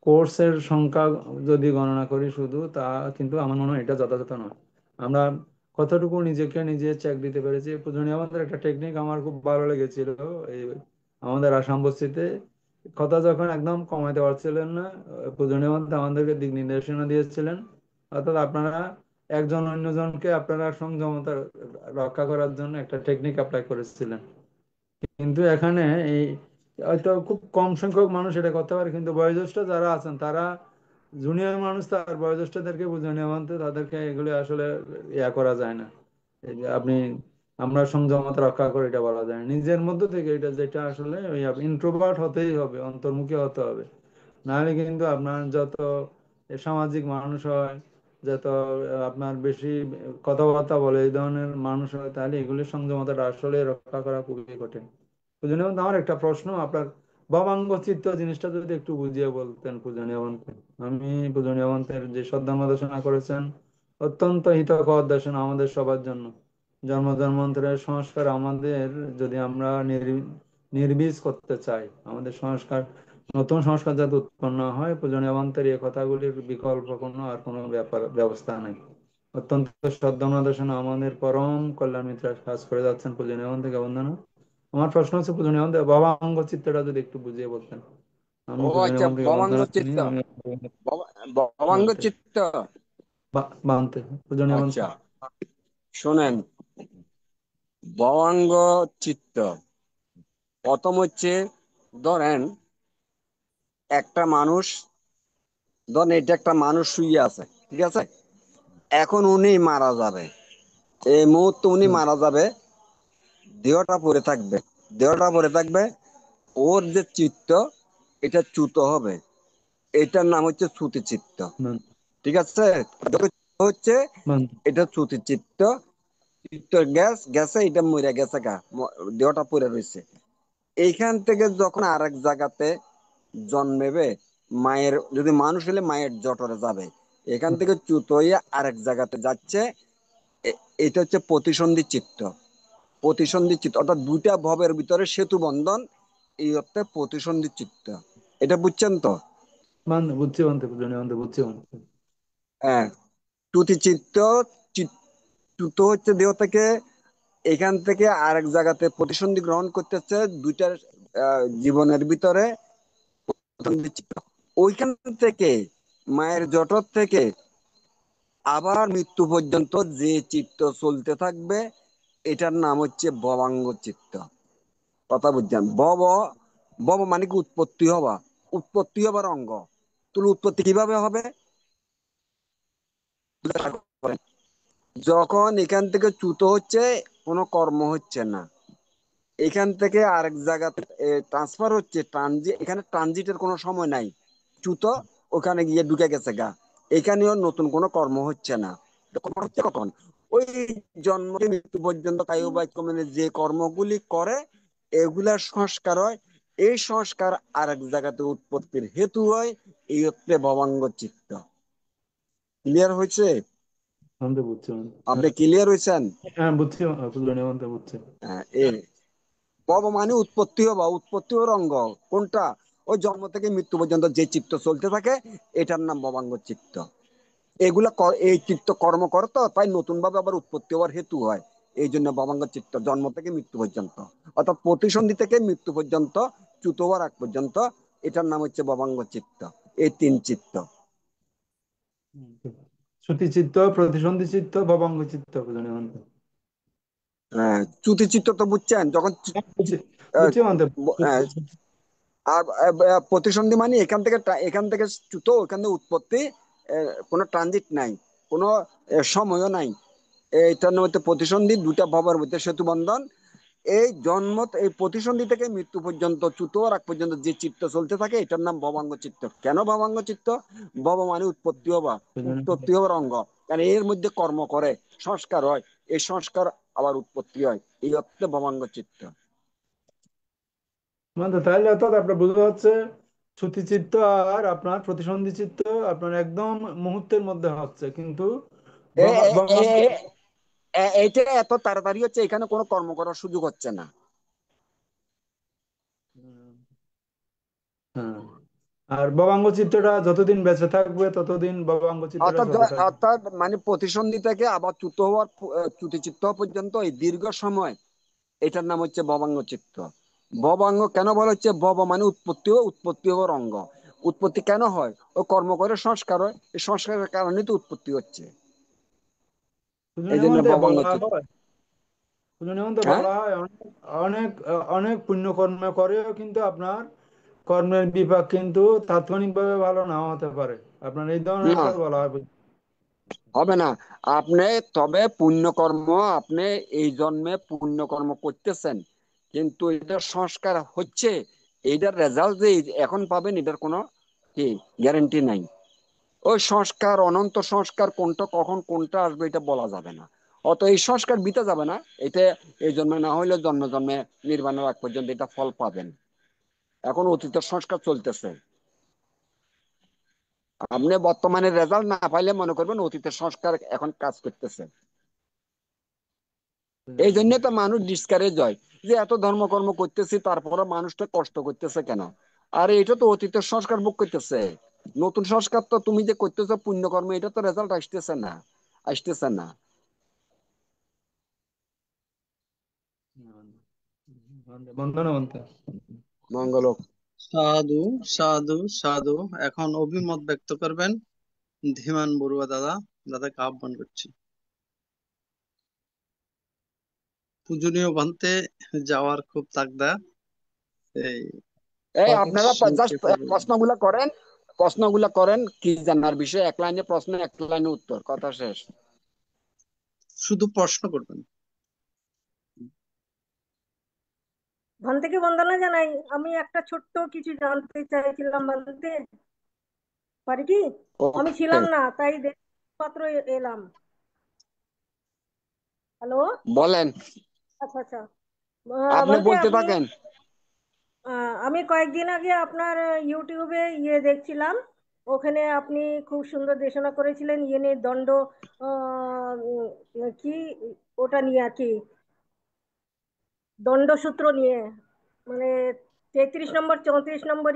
Speaker 4: কোর্সের সংখ্যা যদি গণনা করি শুধু, তা কিন্তু আমার মনে হয় এটা যথাযথ নয়। আমরা কতটুকু নিজেকে নিজে চেক দিতে পেরেছি। পূজনীয় আমাদের একটা টেকনিক আমার খুব ভালো লেগেছিল, এই আমাদের আসাম বস্তিতে কথা যখন একদম কমাইতে পারছিলেন না, পূজনীয় মধ্যে আমাদেরকে দিক নির্দেশনা দিয়েছিলেন, অর্থাৎ আপনারা একজন অন্যজনকে আপনারা সংযমতা রক্ষা করার জন্য একটা টেকনিক অ্যাপ্লাই করেছিলেন। কিন্তু এখানে এই হয়তো খুব কম সংখ্যক মানুষ এটা করতে পারে, কিন্তু বয়োজ্যেষ্ঠ যারা আছেন তারা জুনিয়র মানুষ, তার বয়োজ্যেষ্ঠদেরকে বুঝে নেওয়া মানতে তাদেরকে এগুলি আসলে ইয়া করা যায় না। এই যে আপনি আমরা সংযমতা রক্ষা করে এটা বলা যায় না। নিজের মধ্য থেকে এটা যেটা আসলে ওই ইন্ট্রোভার্ট হতেই হবে, অন্তর্মুখী হতে হবে। নাহলে কিন্তু আপনার যত সামাজিক মানুষ হয়, যত আপনার বেশি কথাবার্তা বলে এই ধরনের মানুষ হয়, তাহলে এগুলি সংযমতাটা আসলে রক্ষা করা খুবই কঠিন। পূজনীয় আমার একটা প্রশ্ন, আপনার ভবাঙ্গ চিত্ত জিনিসটা যদি একটু বুঝিয়ে বলতেন পূজনীয় মন্ত্রে। আমি পূজনীয় মন্ত্রের যে শ্রদ্ধা দেশনা করেছেন অত্যন্ত হিতকর দেশনা আমাদের সবার জন্য। জন্ম জন্মান্তরের সংস্কার আমাদের যদি আমরা নির্বীজ করতে চাই, আমাদের সংস্কার নতুন সংস্কার যাতে উৎপন্ন হয়, পূজনীয় মন্ত্রের এই কথাগুলির বিকল্প কোনো আর কোনো ব্যবস্থা নেই। অত্যন্ত শ্রদ্ধা দেশনা আমাদের পরম কল্যাণ মিত্র কাজ করে যাচ্ছেন পূজনীয় মন্ত্রকে বন্দনা। আমার প্রশ্ন হচ্ছে পূজনীয় মন্ত্রে ভবাঙ্গ চিত্রটা যদি একটু বুঝিয়ে বলতেন। আমি
Speaker 5: ও
Speaker 4: পূজনীয়
Speaker 5: আচ্ছা,
Speaker 4: মন্ত্রীকে
Speaker 5: ভবাঙ্গ
Speaker 4: বন্দনা জানি।
Speaker 5: চিত্ত,
Speaker 4: আমি
Speaker 5: ভবাঙ্গ
Speaker 4: ওইটাই।
Speaker 5: চিত্ত।
Speaker 4: বানতে পূজনীয় বানতে।
Speaker 5: আচ্ছা শোনেন, ভবাঙ্গ চিত্ত প্রথম হচ্ছে, ধরেন একটা মানুষ, ধরেন এটা একটা মানুষ শুয়ে আছে, ঠিক আছে? এখন উনি মারা যাবে, এই মুহূর্তে উনি মারা যাবে, দেহটা পড়ে থাকবে, দেহটা পড়ে থাকবে, ওর যে চিত্ত, এটা চ্যুত হবে, এটার নাম হচ্ছে শ্রুতি চিত্ত, ঠিক আছে? যখন হচ্ছে
Speaker 4: বানতে
Speaker 5: এটা শ্রুতি চিত্ত, চিত্ত গ্যাস গেছে, এটা মরে গেছে গা, দেহটা পড়ে রয়েছে। এইখান থেকে যখন আরেক জায়গাতে জন্মেবে, মায়ের, যদি মানুষ হলে মায়ের জঠরে যাবে, এখান থেকে চ্যুত হয়ে আরেক জায়গাতে যাচ্ছে, এটা হচ্ছে প্রতিসন্ধি চিত্ত। প্রতিসন্ধি চিত্ত অর্থাৎ দুইটা ভবের ভিতরে সেতু বন্ধন, এই হচ্ছে প্রতিসন্ধি চিত্ত। এটা বুঝছেন তো?
Speaker 4: বানতে বুঝছি, বানতে পূজনীয় বানতে বুঝছি বানতে।
Speaker 5: হ্যাঁ, চ্যুতি চিত্ত, চ্যুত হচ্ছে দেহ থেকে, এখান থেকে আরেক জায়গাতে প্রতিসন্ধি গ্রহণ করতেছে দুইটার জীবনের ভিতরে প্রতিসন্ধি চিত্ত। ওইখান থেকে মায়ের জঠর থেকে আবার মৃত্যু পর্যন্ত যে চিত্ত চলতে থাকবে, এটার নাম হচ্ছে ভবাঙ্গ চিত্ত। কথা বুঝছেন? ভব মানে কি উৎপত্তি হওয়া, উৎপত্তি হবার অঙ্গ। তাহলে উৎপত্তি কিভাবে হবে? যখন এখান থেকে চ্যুত হচ্ছে, কোনো কর্ম হচ্ছে না, এখান থেকে আরেক জায়গাতে ট্রান্সফার হচ্ছে, এখানে ট্রানজিটের কোনো সময় নাই, চ্যুত ওখানে গিয়ে ঢুকে গেছে গা, এখানেও নতুন কোনো কর্ম হচ্ছে না। কর্ম হচ্ছে কখন? ওই জন্ম থেকে মৃত্যু পর্যন্ত কায়ু বাক্য মানে যে কর্মগুলি করে, এগুলার সংস্কার হয়, এই সংস্কার আরেক জায়গাতে উৎপত্তির হেতু হয়, এই হচ্ছে ভবাঙ্গ চিত্ত। ক্লিয়ার হয়েছে?
Speaker 4: বানতে বুঝছি বানতে।
Speaker 5: আপনি ক্লিয়ার হয়েছেন?
Speaker 4: হ্যাঁ বুঝছি পূজনীয় বানতে বুঝছি।
Speaker 5: হ্যাঁ, ভব মানে উৎপত্তি হবা, উৎপত্তি হওয়ার অঙ্গ কোনটা? ওই জন্ম থেকে মৃত্যু পর্যন্ত যে চিত্ত চলতে থাকে, এটার নাম ভবাঙ্গ চিত্ত। এগুলা এই চিত্ত কর্ম করে, তো তাই নতুন ভাবে আবার উৎপত্তি হওয়ার হেতু হয়, এই জন্য ভবাঙ্গ চিত্ত জন্ম থেকে মৃত্যু পর্যন্ত, অর্থাৎ প্রতিসন্ধি থেকে মৃত্যু পর্যন্ত, চ্যুত হওয়ার আগ পর্যন্ত, এটার নাম হচ্ছে ভবাঙ্গ চিত্ত। এই তিন চিত্ত।
Speaker 4: শ্রুতি চিত্ত, প্রতিসন্ধি চিত্ত, ভবাঙ্গ চিত্ত পূজনীয় বানতে।
Speaker 5: চ্যুতি চিত্ত তো বুঝছেন, যখন
Speaker 4: বুঝছি
Speaker 5: আহ,
Speaker 4: বুঝছি বানতে।
Speaker 5: আহ, আর প্রতিসন্ধি মানে এখান থেকে চ্যুত, ওখান থেকে উৎপত্তি, কোনো ট্রানজিট নাই, কোনো সময়ও নাই, এইটার নাম হচ্ছে প্রতিসন্ধি, দুটা ভবের মধ্যে সেতু বন্ধন। এই জন্ম, এই প্রতিসন্ধি থেকে মৃত্যু পর্যন্ত, চ্যুত হওয়ার আগ পর্যন্ত যে চিত্ত চলতে থাকে, এটার নাম ভবাঙ্গ চিত্ত। কেন ভবাঙ্গ চিত্ত? ভব মানে উৎপত্তি হওয়া, উৎপত্তি হওয়ার অঙ্গ, কারণ এর মধ্যে কর্ম করে, সংস্কার হয়, এই সংস্কার আবার উৎপত্তি হয়, এই হচ্ছে ভবাঙ্গ চিত্ত।
Speaker 4: মানে তাহলে অর্থাৎ আপনার বোঝা যাচ্ছে শ্রুতি চিত্ত আর আপনার প্রতিসন্ধি চিত্ত আপনার একদম মুহূর্তের মধ্যে হচ্ছে, কিন্তু
Speaker 5: এ- এ-
Speaker 4: ভবাঙ্গ।
Speaker 5: এ- এইটা এত তাড়াতাড়ি হচ্ছে, এখানে কোনো কর্ম করার সুযোগ হচ্ছে না।
Speaker 4: হ্যাঁ, আর ভবাঙ্গ চিত্তটা যতদিন বেঁচে থাকবে ততদিন ভবাঙ্গ চিত্তটা
Speaker 5: অর্থাৎ
Speaker 4: চলতে থাকবে।
Speaker 5: অর্থাৎ মানে প্রতিসন্ধি থেকে আবার চ্যুত হওয়ার, চ্যুতিচিত্ত হওয়া পর্যন্ত এই দীর্ঘ সময়, এটার নাম হচ্ছে ভবাঙ্গ চিত্ত। ভবাঙ্গ কেন বলা হচ্ছে? ভব মানে উৎপত্তি, উৎপত্তি হওয়ার অঙ্গ। উৎপত্তি কেন হয়? ও কর্ম করে সংস্কার হয়, এই সংস্কারের কারণে তো উৎপত্তি হচ্ছে, এই জন্য
Speaker 4: সুজনীয়মন্তে
Speaker 5: ভবাঙ্গ
Speaker 4: বলা
Speaker 5: চিত্ত।
Speaker 4: হয়, সুজনীয়মন্তে
Speaker 5: হ্যাঁ,
Speaker 4: বলা হয় অনেক অনেক অনেক পুণ্য কর্ম করেও কিন্তু আপনার কর্মের বিপাক কিন্তু তাৎক্ষণিকভাবে ভালো নাও হতে পারে, আপনার এই ধরনের
Speaker 5: না
Speaker 4: একটা বলা হয়।
Speaker 5: হবে না। আপনি তবে পুণ্যকর্ম, আপনি এই জন্মে পুণ্যকর্ম করতেছেন, কিন্তু এটার সংস্কার হচ্ছে, এইটার রেজাল্ট যে এখন পাবেন, এটার কোনো কি গ্যারান্টি নাই। ওই সংস্কার, অনন্ত সংস্কার, কোনটা কখন কোনটা আসবে এটা বলা যাবে না। অত এই সংস্কার বিতে যাবে না, এটা এই জন্মে না হইলে জন্মে জন্মে নির্বাণের আগ পর্যন্ত এটা ফল পাবেন। এখন অতীতের সংস্কার চলতেছে, আপনি বর্তমানে রেজাল্ট না পাইলে মনে করবেন অতীতের সংস্কার এখন কাজ করতেছে। এই জন্য তো মানুষ ডিসকারেজ হয়, যে এত ধর্মকর্ম করতেছি তারপরে মানুষটা কষ্ট করতেছে কেন? আর এটা তো অতীতের সংস্কার ভোগ করতেছে, নতুন সংস্কার তো তুমি যে করতেছো পুণ্যকর্ম, এটা তো রেজাল্ট আসতেছে না, আসতেছে না।
Speaker 4: বন্ধনবন্ত।
Speaker 5: মঙ্গল হোক।
Speaker 2: সাধু সাধু সাধু। এখন অভিমত ব্যক্ত করবেন ধীমান বড়ুয়া দাদা। দাদাকে আহ্বান করছি। পূজনীয় ভান্তে যাওয়ার খুব তাগদা। এই
Speaker 5: এই আপনারা জাস্ট
Speaker 2: সংক্ষেপে বলুন।
Speaker 5: প্রশ্নগুলা করেন কি জানার বিষয়, এক লাইনে প্রশ্ন, এক লাইনে উত্তর, কথা শেষ।
Speaker 2: শুধু প্রশ্ন করবেন।
Speaker 7: ভান্তেকে বন্দনা জানাই। আমি একটা ছোট্ট কিছু জানতে চাইছিলাম ভান্তে, পারি কি? আমি
Speaker 5: ওকে,
Speaker 7: ছিলাম না, তাই মাত্র এলাম। হ্যালো,
Speaker 5: বলেন,
Speaker 7: আচ্ছা আচ্ছা।
Speaker 5: আপনি
Speaker 7: ভান্তে
Speaker 5: বলতে
Speaker 7: আপনি,
Speaker 5: থাকেন।
Speaker 7: আমি কয়েকদিন আগে আপনার ইউটিউবে দেখছিলাম। ওখানে আপনি খুব সুন্দর দেশনা করেছিলেন নিয়ে দণ্ড, কি ওটা নিয়ে আর কি, দণ্ডসূত্র নিয়ে, মানে 33 নম্বর 34 নম্বর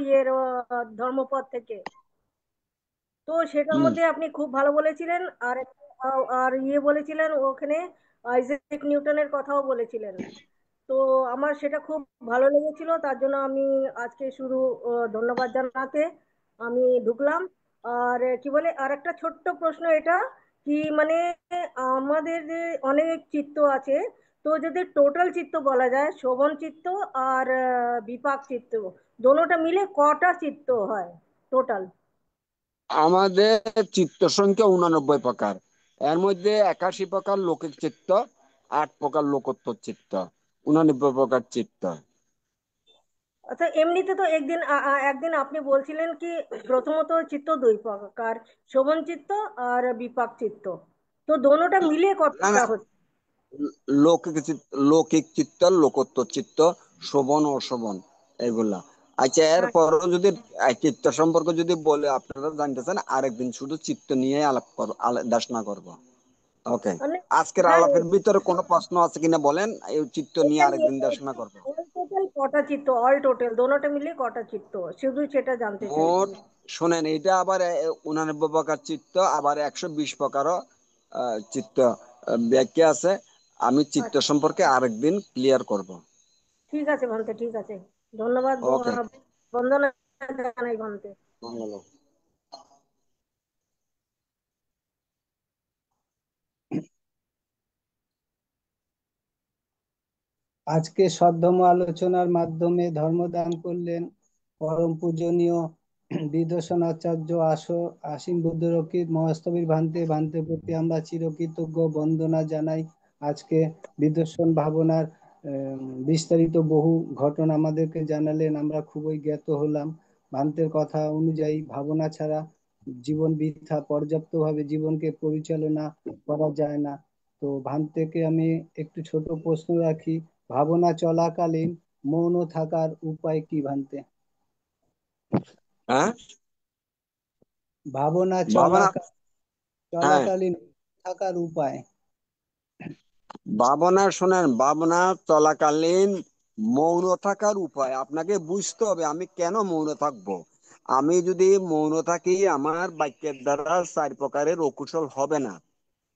Speaker 7: ধর্মপদ থেকে। তো সেটার
Speaker 5: হুম।
Speaker 7: মধ্যে আপনি খুব ভালো বলেছিলেন। আর আর বলেছিলেন ওখানে আইজ্যাক নিউটনের কথাও বলেছিলেন। তো আমার সেটা খুব ভালো লেগেছিল, তার জন্য আমি আজকে শুরু ধন্যবাদ জানাতে আমি ঢুকলাম। আর কি বলে, আর একটা ছোট্ট প্রশ্ন এটা, কি মানে আমাদের যে অনেক চিত্ত আছে, তো যদি টোটাল চিত্ত বলা যায়, শোভন চিত্ত আর বিপাক চিত্ত, দোনোটা মিলে কটা চিত্ত হয় টোটাল?
Speaker 5: আমাদের চিত্ত সংখ্যা 89 প্রকার। এর মধ্যে 81 প্রকার লৌকিক চিত্ত, 8 প্রকার লোকোত্তর চিত্ত, 89 প্রকার চিত্ত।
Speaker 7: আচ্ছা, এমনিতে তো একদিন আপনি বলছিলেন কি, প্রথমত চিত্ত দুই প্রকার, শোভন চিত্ত আর বিপাক চিত্ত, তো দোনোটা মিলে
Speaker 5: না না,
Speaker 7: কতটা হচ্ছে?
Speaker 5: লৌকিক চিত্ত, লোকোত্তর চিত্ত, শোভন অশোভন, এগুলা। আচ্ছা,
Speaker 7: হ্যাঁ,
Speaker 5: এরপরও যদি চিত্ত সম্পর্কে যদি বলে আপনারা জানতে চান, আরেকদিন শুধু চিত্ত নিয়ে দেশনা করবো। ওকে,
Speaker 7: মানে
Speaker 5: আজকের
Speaker 7: হ্যাঁ,
Speaker 5: আলাপের ভিতরে কোনো প্রশ্ন আছে কিনা বলেন, এই চিত্ত নিয়ে
Speaker 7: এটাই
Speaker 5: আরেকদিন
Speaker 7: এটাই
Speaker 5: দেশনা করবো।
Speaker 7: অল টোটাল কটা চিত্ত, অল টোটাল দোনোটা মিলে কটা চিত্ত, শুধু সেটা জানতে চাইছি।
Speaker 5: মোট, শোনেন, এটা আবার 89 প্রকার চিত্ত, আবার 120 প্রকারও চিত্ত ব্যাখ্যা আছে। আমি চিত্ত
Speaker 7: আচ্ছা,
Speaker 5: সম্পর্কে আরেকদিন ক্লিয়ার করব।
Speaker 7: ঠিক আছে ভান্তে, ঠিক আছে। ধন্যবাদ,
Speaker 5: ওকে,
Speaker 7: বন্দনা জানাই ভান্তে।
Speaker 5: মঙ্গল।
Speaker 8: আজকে সদ্ধর্ম আলোচনার মাধ্যমে ধর্মদান করলেন পরম পূজনীয় বিদর্শনাচার্য আসীম বুদ্ধরক্ষিত মহাস্তবীর ভান্তের প্রতি আমরা চিরকৃতজ্ঞ বন্দনা জানাই। আজকে বিদর্শন ভাবনার বিস্তারিত বহু ঘটনা আমাদেরকে জানালেন, আমরা খুবই জ্ঞাত হলাম। ভান্তের কথা অনুযায়ী ভাবনা ছাড়া জীবন বৃথা, পর্যাপ্তভাবে জীবনকে পরিচালনা করা যায় না। তো ভান্তেকে আমি একটু ছোট প্রশ্ন রাখি, ভাবনা চলাকালীন মৌন থাকার উপায় কি ভান্তে?
Speaker 5: হ্যাঁ,
Speaker 8: ভাবনা
Speaker 5: ভাবনা, হ্যাঁ,
Speaker 8: চলাকালীন থাকার উপায়।
Speaker 5: ভাবনা, শোনেন, ভাবনা চলাকালীন মৌন থাকার উপায় আপনাকে বুঝতে হবে। আমি কেন মৌন থাকবো? আমি যদি মৌন থাকি, আমার বাক্যের দ্বারা 4 প্রকারের অকুশল হবে না।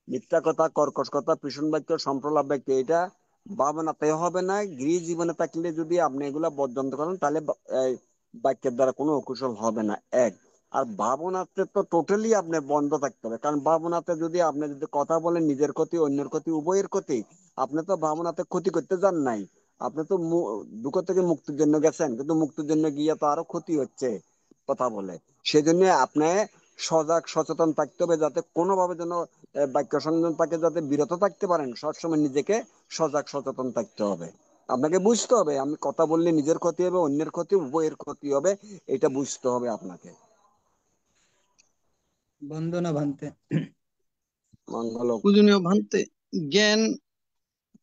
Speaker 5: মিথ্যা কথা, কর্কশ কথা, ভীষণ বাক্য, সম্প্রলাপ বাক্য, এটা ভাবনাতে হবে না। গৃহ জীবনে থাকলে যদি আপনি এগুলা বর্জন করেন, তাহলে এই বাক্যের দ্বারা কোনো অকুশল হবে না, এক। আর ভাবনাতে তো টোটালি আপনি বন্ধ থাকতে হবে, কারণ ভাবনাতে যদি আপনি যদি কথা বলেন নিজের ক্ষতি, অন্যের ক্ষতি, উভয়ের ক্ষতি, আপনি তো ভাবনাতে ক্ষতি করতে যান নাই। আপনি তো দুঃখ থেকে মুক্তির জন্য গেছেন, কিন্তু মুক্তির জন্য গিয়ে তো আরো ক্ষতি হচ্ছে কথা বলে। সেজন্য আপনি সজাগ সচেতন থাকতে হবে, যাতে কোনোভাবে যেন বাক্য সংযম তাকে যাতে বিরত থাকতে পারেন। সবসময় নিজেকে সজাগ সচেতন থাকতে হবে। আপনাকে বুঝতে হবে, আমি কথা বললে নিজের ক্ষতি হবে, অন্যের ক্ষতি, উভয়ের ক্ষতি হবে, এটা বুঝতে হবে আপনাকে।
Speaker 8: বন্দনা ভান্তে।
Speaker 5: মঙ্গল হোক।
Speaker 2: পূজনীয় ভান্তে, জ্ঞান,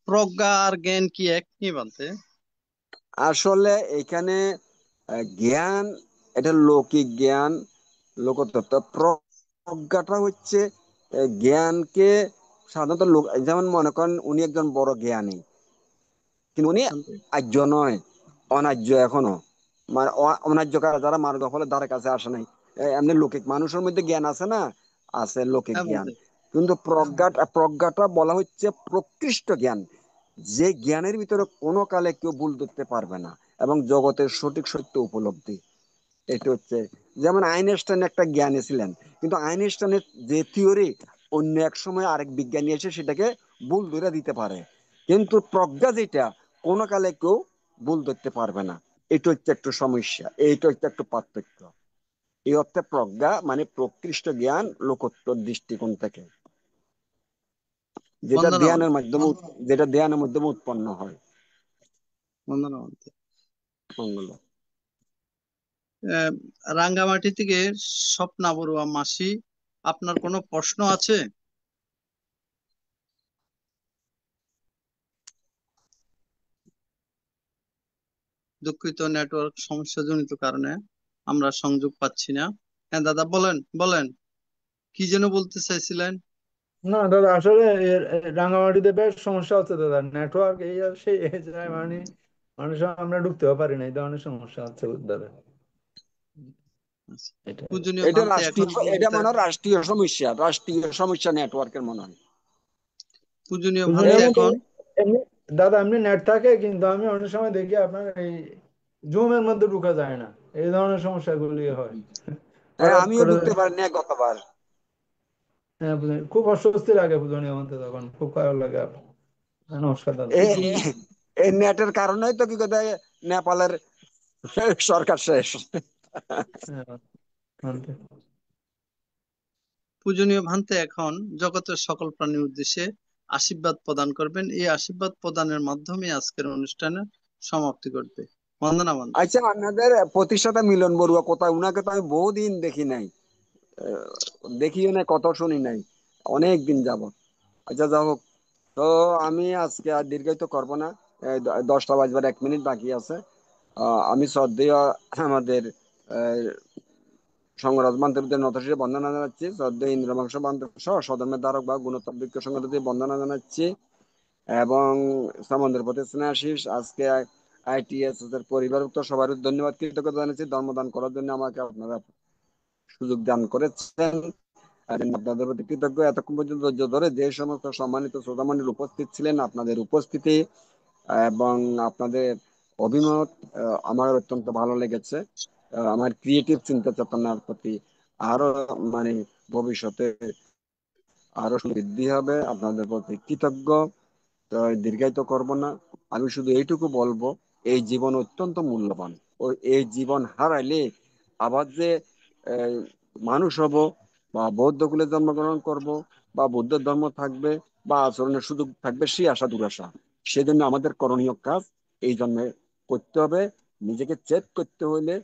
Speaker 2: প্রজ্ঞা আর জ্ঞান কি এক কি ভান্তে?
Speaker 5: আসলে এখানে জ্ঞান, এটা লৌকিক জ্ঞান, লোকতত্ত্ব। প্রজ্ঞাটা হচ্ছে জ্ঞানকে সাধারণত লোক, যেমন মনে করেন উনি একজন বড় জ্ঞানী, কিন্তু উনি
Speaker 2: ভান্তে
Speaker 5: আর্য নয়, অনার্য এখনো। মানে অনার্য কারা, যারা মার্গ ফলের ধারে কাছে আসে নাই। এমনি লৌকিক মানুষের মধ্যে জ্ঞান আছে না, আছে লৌকিক
Speaker 2: হ্যাঁ
Speaker 5: জ্ঞান।
Speaker 2: ভান্তে।
Speaker 5: কিন্তু প্রজ্ঞাটা বলা হচ্ছে প্রকৃষ্ট জ্ঞান, যে জ্ঞানের ভিতরে কোনো কালে কেউ ভুল ধরতে পারবে না, এবং জগতের সঠিক সত্য উপলব্ধি। এটা হচ্ছে, যেমন আইনস্টাইন একটা জ্ঞানী ছিলেন, কিন্তু আইনস্টাইনের যে থিওরি অন্য এক সময় আরেক বিজ্ঞানী এসে সেটাকে ভুল ধরে দিতে পারে, কিন্তু প্রজ্ঞা যেটা কোনো কালে কেউ ভুল ধরতে পারবে না। এটা হচ্ছে একটু সমস্যা, এইটা হচ্ছে একটু পার্থক্য। এই অর্থে প্রজ্ঞা মানে প্রকৃষ্ট জ্ঞান লোকোত্তর দৃষ্টিকোণ থেকে, যেটা
Speaker 2: বন্দনা
Speaker 5: ধ্যানের
Speaker 2: বন্তে,
Speaker 5: মাধ্যমে যেটা ধ্যানের মাধ্যমে উৎপন্ন হয়।
Speaker 2: বন্দনা বন্তে।
Speaker 5: মঙ্গল।
Speaker 2: রাঙ্গামাটি থেকে স্বপ্না বড়ুয়া মাসি, আপনার কোনো প্রশ্ন আছে? দুঃখিত, নেটওয়ার্ক সমস্যাজনিত কারণে আমরা সংযোগ পাচ্ছি না। হ্যাঁ দাদা, বলেন বলেন, কি যেন বলতে চাইছিলেন?
Speaker 4: না দাদা, আসলে রাঙামাটিতে বেশ সমস্যা হচ্ছে দাদা, নেটওয়ার্ক এই আর সেই এই যায়, মানে অনেক সময় আমরা ঢুকতেও পারি না, এই ধরনের সমস্যা হচ্ছে দাদা।
Speaker 2: আচ্ছা।
Speaker 4: এটা
Speaker 2: পূজনীয়
Speaker 5: এটা
Speaker 2: ভান্তে এখন
Speaker 5: রাষ্ট্রীয়, এটা
Speaker 2: বলতে,
Speaker 5: মনে হয় রাষ্ট্রীয় সমস্যা নেটওয়ার্কের মনে হয়।
Speaker 2: পূজনীয়
Speaker 4: বুঝুন
Speaker 2: ভান্তে
Speaker 5: এই
Speaker 4: বলতে
Speaker 2: এখন
Speaker 4: এমনি দাদা, এমনি নেট থাকে, কিন্তু আমি অনেক সময় দেখি আপনার এই জুমের মধ্যে ঢুকা যায় না, এই ধরনের সমস্যাগুলি হয়
Speaker 5: হ্যাঁ,
Speaker 4: হঠাৎ
Speaker 5: আমিও
Speaker 4: করে।
Speaker 5: ঢুকতে পারিনি গতবার।
Speaker 4: হ্যাঁ বুঝলেন, খুব অস্বস্তি লাগে পূজনীয় মধ্যে, তখন খুব খারাপ লাগে আপনার। নমস্কার দাদা।
Speaker 5: এই
Speaker 2: পূজন
Speaker 5: এই নেটের কারণেই তো কি কথা নেপালের সরকার শেষ।
Speaker 4: হ্যাঁ মানতে।
Speaker 2: পূজনীয় ভান্তে এখন জগতের সকল প্রাণীর উদ্দেশ্যে আশীর্বাদ প্রদান করবেন। এই আশীর্বাদ প্রদানের মাধ্যমে আজকের অনুষ্ঠানের সমাপ্তি ঘটবে। বন্দনা ভান্তে।
Speaker 5: আচ্ছা, আপনাদের প্রতিষ্ঠাতা মিলন বড়ুয়া কোথায়? উনাকে তো আমি বহুদিন দেখি নাই, আহ, দেখিও নাই, কত শুনি নাই, অনেক দিন যাবত। আচ্ছা, যাই হোক, তো আমি আজকে আর দীর্ঘায়িত করবো না। 10টা বাজবার 1 মিনিট বাকি আছে। আমি শ্রদ্ধেয় আমাদের সংগ্রাজ বান্ধবদের নতশিরে বন্দনা জানাচ্ছি। শ্রদ্ধেয় ইন্দ্রবংশ বান্ধব সহ সধর্মের ধারক বা গুণোত্তবিজ্ঞ সংগঠনকে বন্দনা জানাচ্ছি, এবং সামন্দের প্রতি স্নেহাশিস। আজকে আইটিএস এর পরিবারভুক্ত সবার ধন্যবাদ কৃতজ্ঞতা জানাচ্ছি ধর্মদান করার জন্য আমাকে আপনারা সুযোগ দান করেছেন। আমি আপনাদের প্রতি কৃতজ্ঞ। এতক্ষণ পর্যন্ত ধৈর্য ধরে যে সমস্ত সম্মানিত শ্রোতামণ্ডলী উপস্থিত ছিলেন, আপনাদের উপস্থিতি এবং আপনাদের অভিমত আমার অত্যন্ত ভালো লেগেছে। আমার ক্রিয়েটিভ চিন্তা চেতনার প্রতি আরো মানে ভবিষ্যতে আরো বৃদ্ধি হবে। আপনাদের প্রতি কৃতজ্ঞ। তো দীর্ঘায়িত করব না, আমি শুধু এইটুকু বলবো, এই জীবন অত্যন্ত মূল্যবান। ও এই জীবন হারাইলে আবার যে আহ, মানুষ হব বা বৌদ্ধ কুলে জন্মগ্রহণ করব বা বৌদ্ধ ধর্ম থাকবে বা আচরণের সুযোগ থাকবে, সেই আশা দুরাশা। সেজন্য আমাদের করণীয় কাজ এই জন্মে করতে হবে। নিজেকে চেক করতে হইলে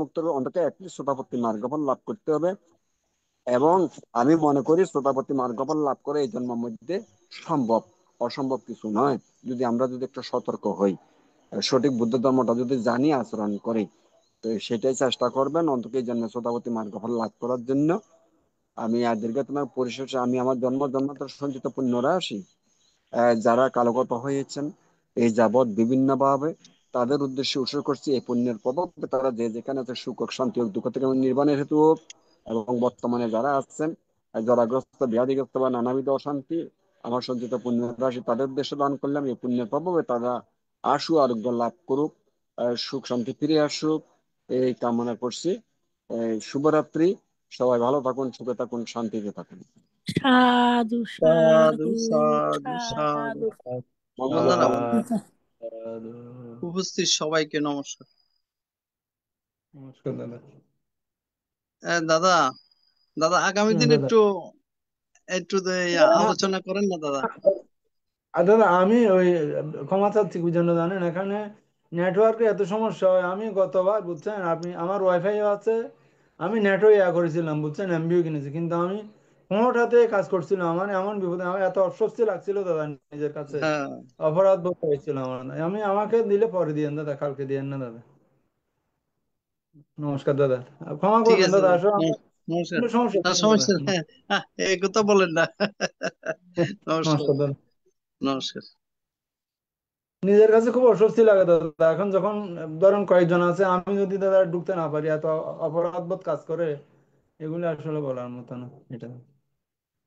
Speaker 5: মুক্ত অন্তত একটি শ্রোতাপত্তি মার্গফল লাভ করতে হবে। এবং আমি মনে করি শ্রোতাপত্তি মার্গফল লাভ করে এই জন্মের মধ্যে সম্ভব, অসম্ভব কিছু নয়। যদি একটু সতর্ক হই, সঠিক বুদ্ধ ধর্মটা যদি জানি, আচরণ করি, তো সেটাই চেষ্টা করবেন অন্তত এই জন্য শ্রোতাপত্তি মার্গফল লাভ করার জন্য। আমি আর দীর্ঘতম পরিশেষে আমি আমার জন্মান্তর সঞ্চিত পুণ্য রাশি যারা কালগত হয়েছেন এই যাবৎ বিভিন্ন ভাবে, তাদের উদ্দেশ্যে উৎসর্গ করছি এই পুণ্যের প্রভাব তারা যে যেখানে আছে সুখ হোক, শান্তি হোক, দুঃখ থেকে নির্বাণের হেতু হোক। এবং বর্তমানে যারা আছেন জরাগ্রস্ত, ব্যাধিগ্রস্ত বা নানাবিধ অশান্তি, আমার সঞ্চিত পুণ্য রাশি তাদের উদ্দেশ্যে দান করলাম। এই পুণ্যের প্রভাবে তারা আশু আরোগ্য লাভ করুক, সুখ শান্তি ফিরে আসুক, এই কামনা করছি। শুভরাত্রি। সবাই ভালো থাকুন, সুখে থাকুন, শান্তিতে থাকুন।
Speaker 9: সাধু
Speaker 2: সাধু
Speaker 9: সাধু
Speaker 2: সাধু সাধু।
Speaker 9: সাধু।
Speaker 5: মঙ্গল
Speaker 2: বন্দনা
Speaker 5: হোক।
Speaker 2: বন্তে। উপস্থিত সবাইকে নমস্কার।
Speaker 4: নমস্কার দাদা।
Speaker 2: দাদা, দাদা আগামী দিন
Speaker 4: দাদা,
Speaker 2: একটু একটু আলোচনা করেন না দাদা।
Speaker 4: আর দাদা আমি ওই ক্ষমা চাচ্ছি, কি জন্য জানেন, এখানে নেটওয়ার্কে এত সমস্যা হয়। আমি গতবার বুঝছেন, আপনি আমার ওয়াইফাই আছে, আমি নেটও করেছিলাম বুঝছেন, এমবিও কিনেছি, কিন্তু আমি কোনোটাতে কাজ করছিলাম। আমার এমন বিপদে আমার এত অস্বস্তি লাগছিল দাদা, নিজের কাছে
Speaker 2: হ্যাঁ,
Speaker 4: অপরাধ বোধ হয়েছিল আমার। আমাকে দিলে পরে দিয়েন দাদা, কালকে দিয়েন না দাদা। নমস্কার দাদা, ক্ষমা
Speaker 2: ঠিক
Speaker 4: করবেন
Speaker 2: আছে
Speaker 4: দাদা,
Speaker 2: দাদা,
Speaker 4: আসলে আমার
Speaker 2: নমস্কার।
Speaker 4: কোনো সমস্যা
Speaker 2: না
Speaker 4: ছিল না দাদা।
Speaker 2: সমস্যা নেই, হ্যাঁ হ্যাঁ, এই কথা বলেন না। নমস্কার,
Speaker 4: নমস্কার দাদা।
Speaker 2: নমস্কার।
Speaker 4: নিজের কাছে খুব অস্বস্তি লাগে দাদা, এখন যখন ধরেন কয়েকজন আছে, আমি যদি দাদা ঢুকতে না পারি, এত অপরাধ বোধ কাজ করে, এগুলো আসলে বলার মতো না এটা।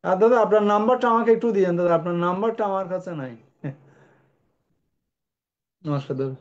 Speaker 4: আর দাদা আপনার নাম্বারটা আমাকে একটু দিয়েন দাদা, আপনার নাম্বারটা আমার কাছে নাই। নমস্কার দাদা।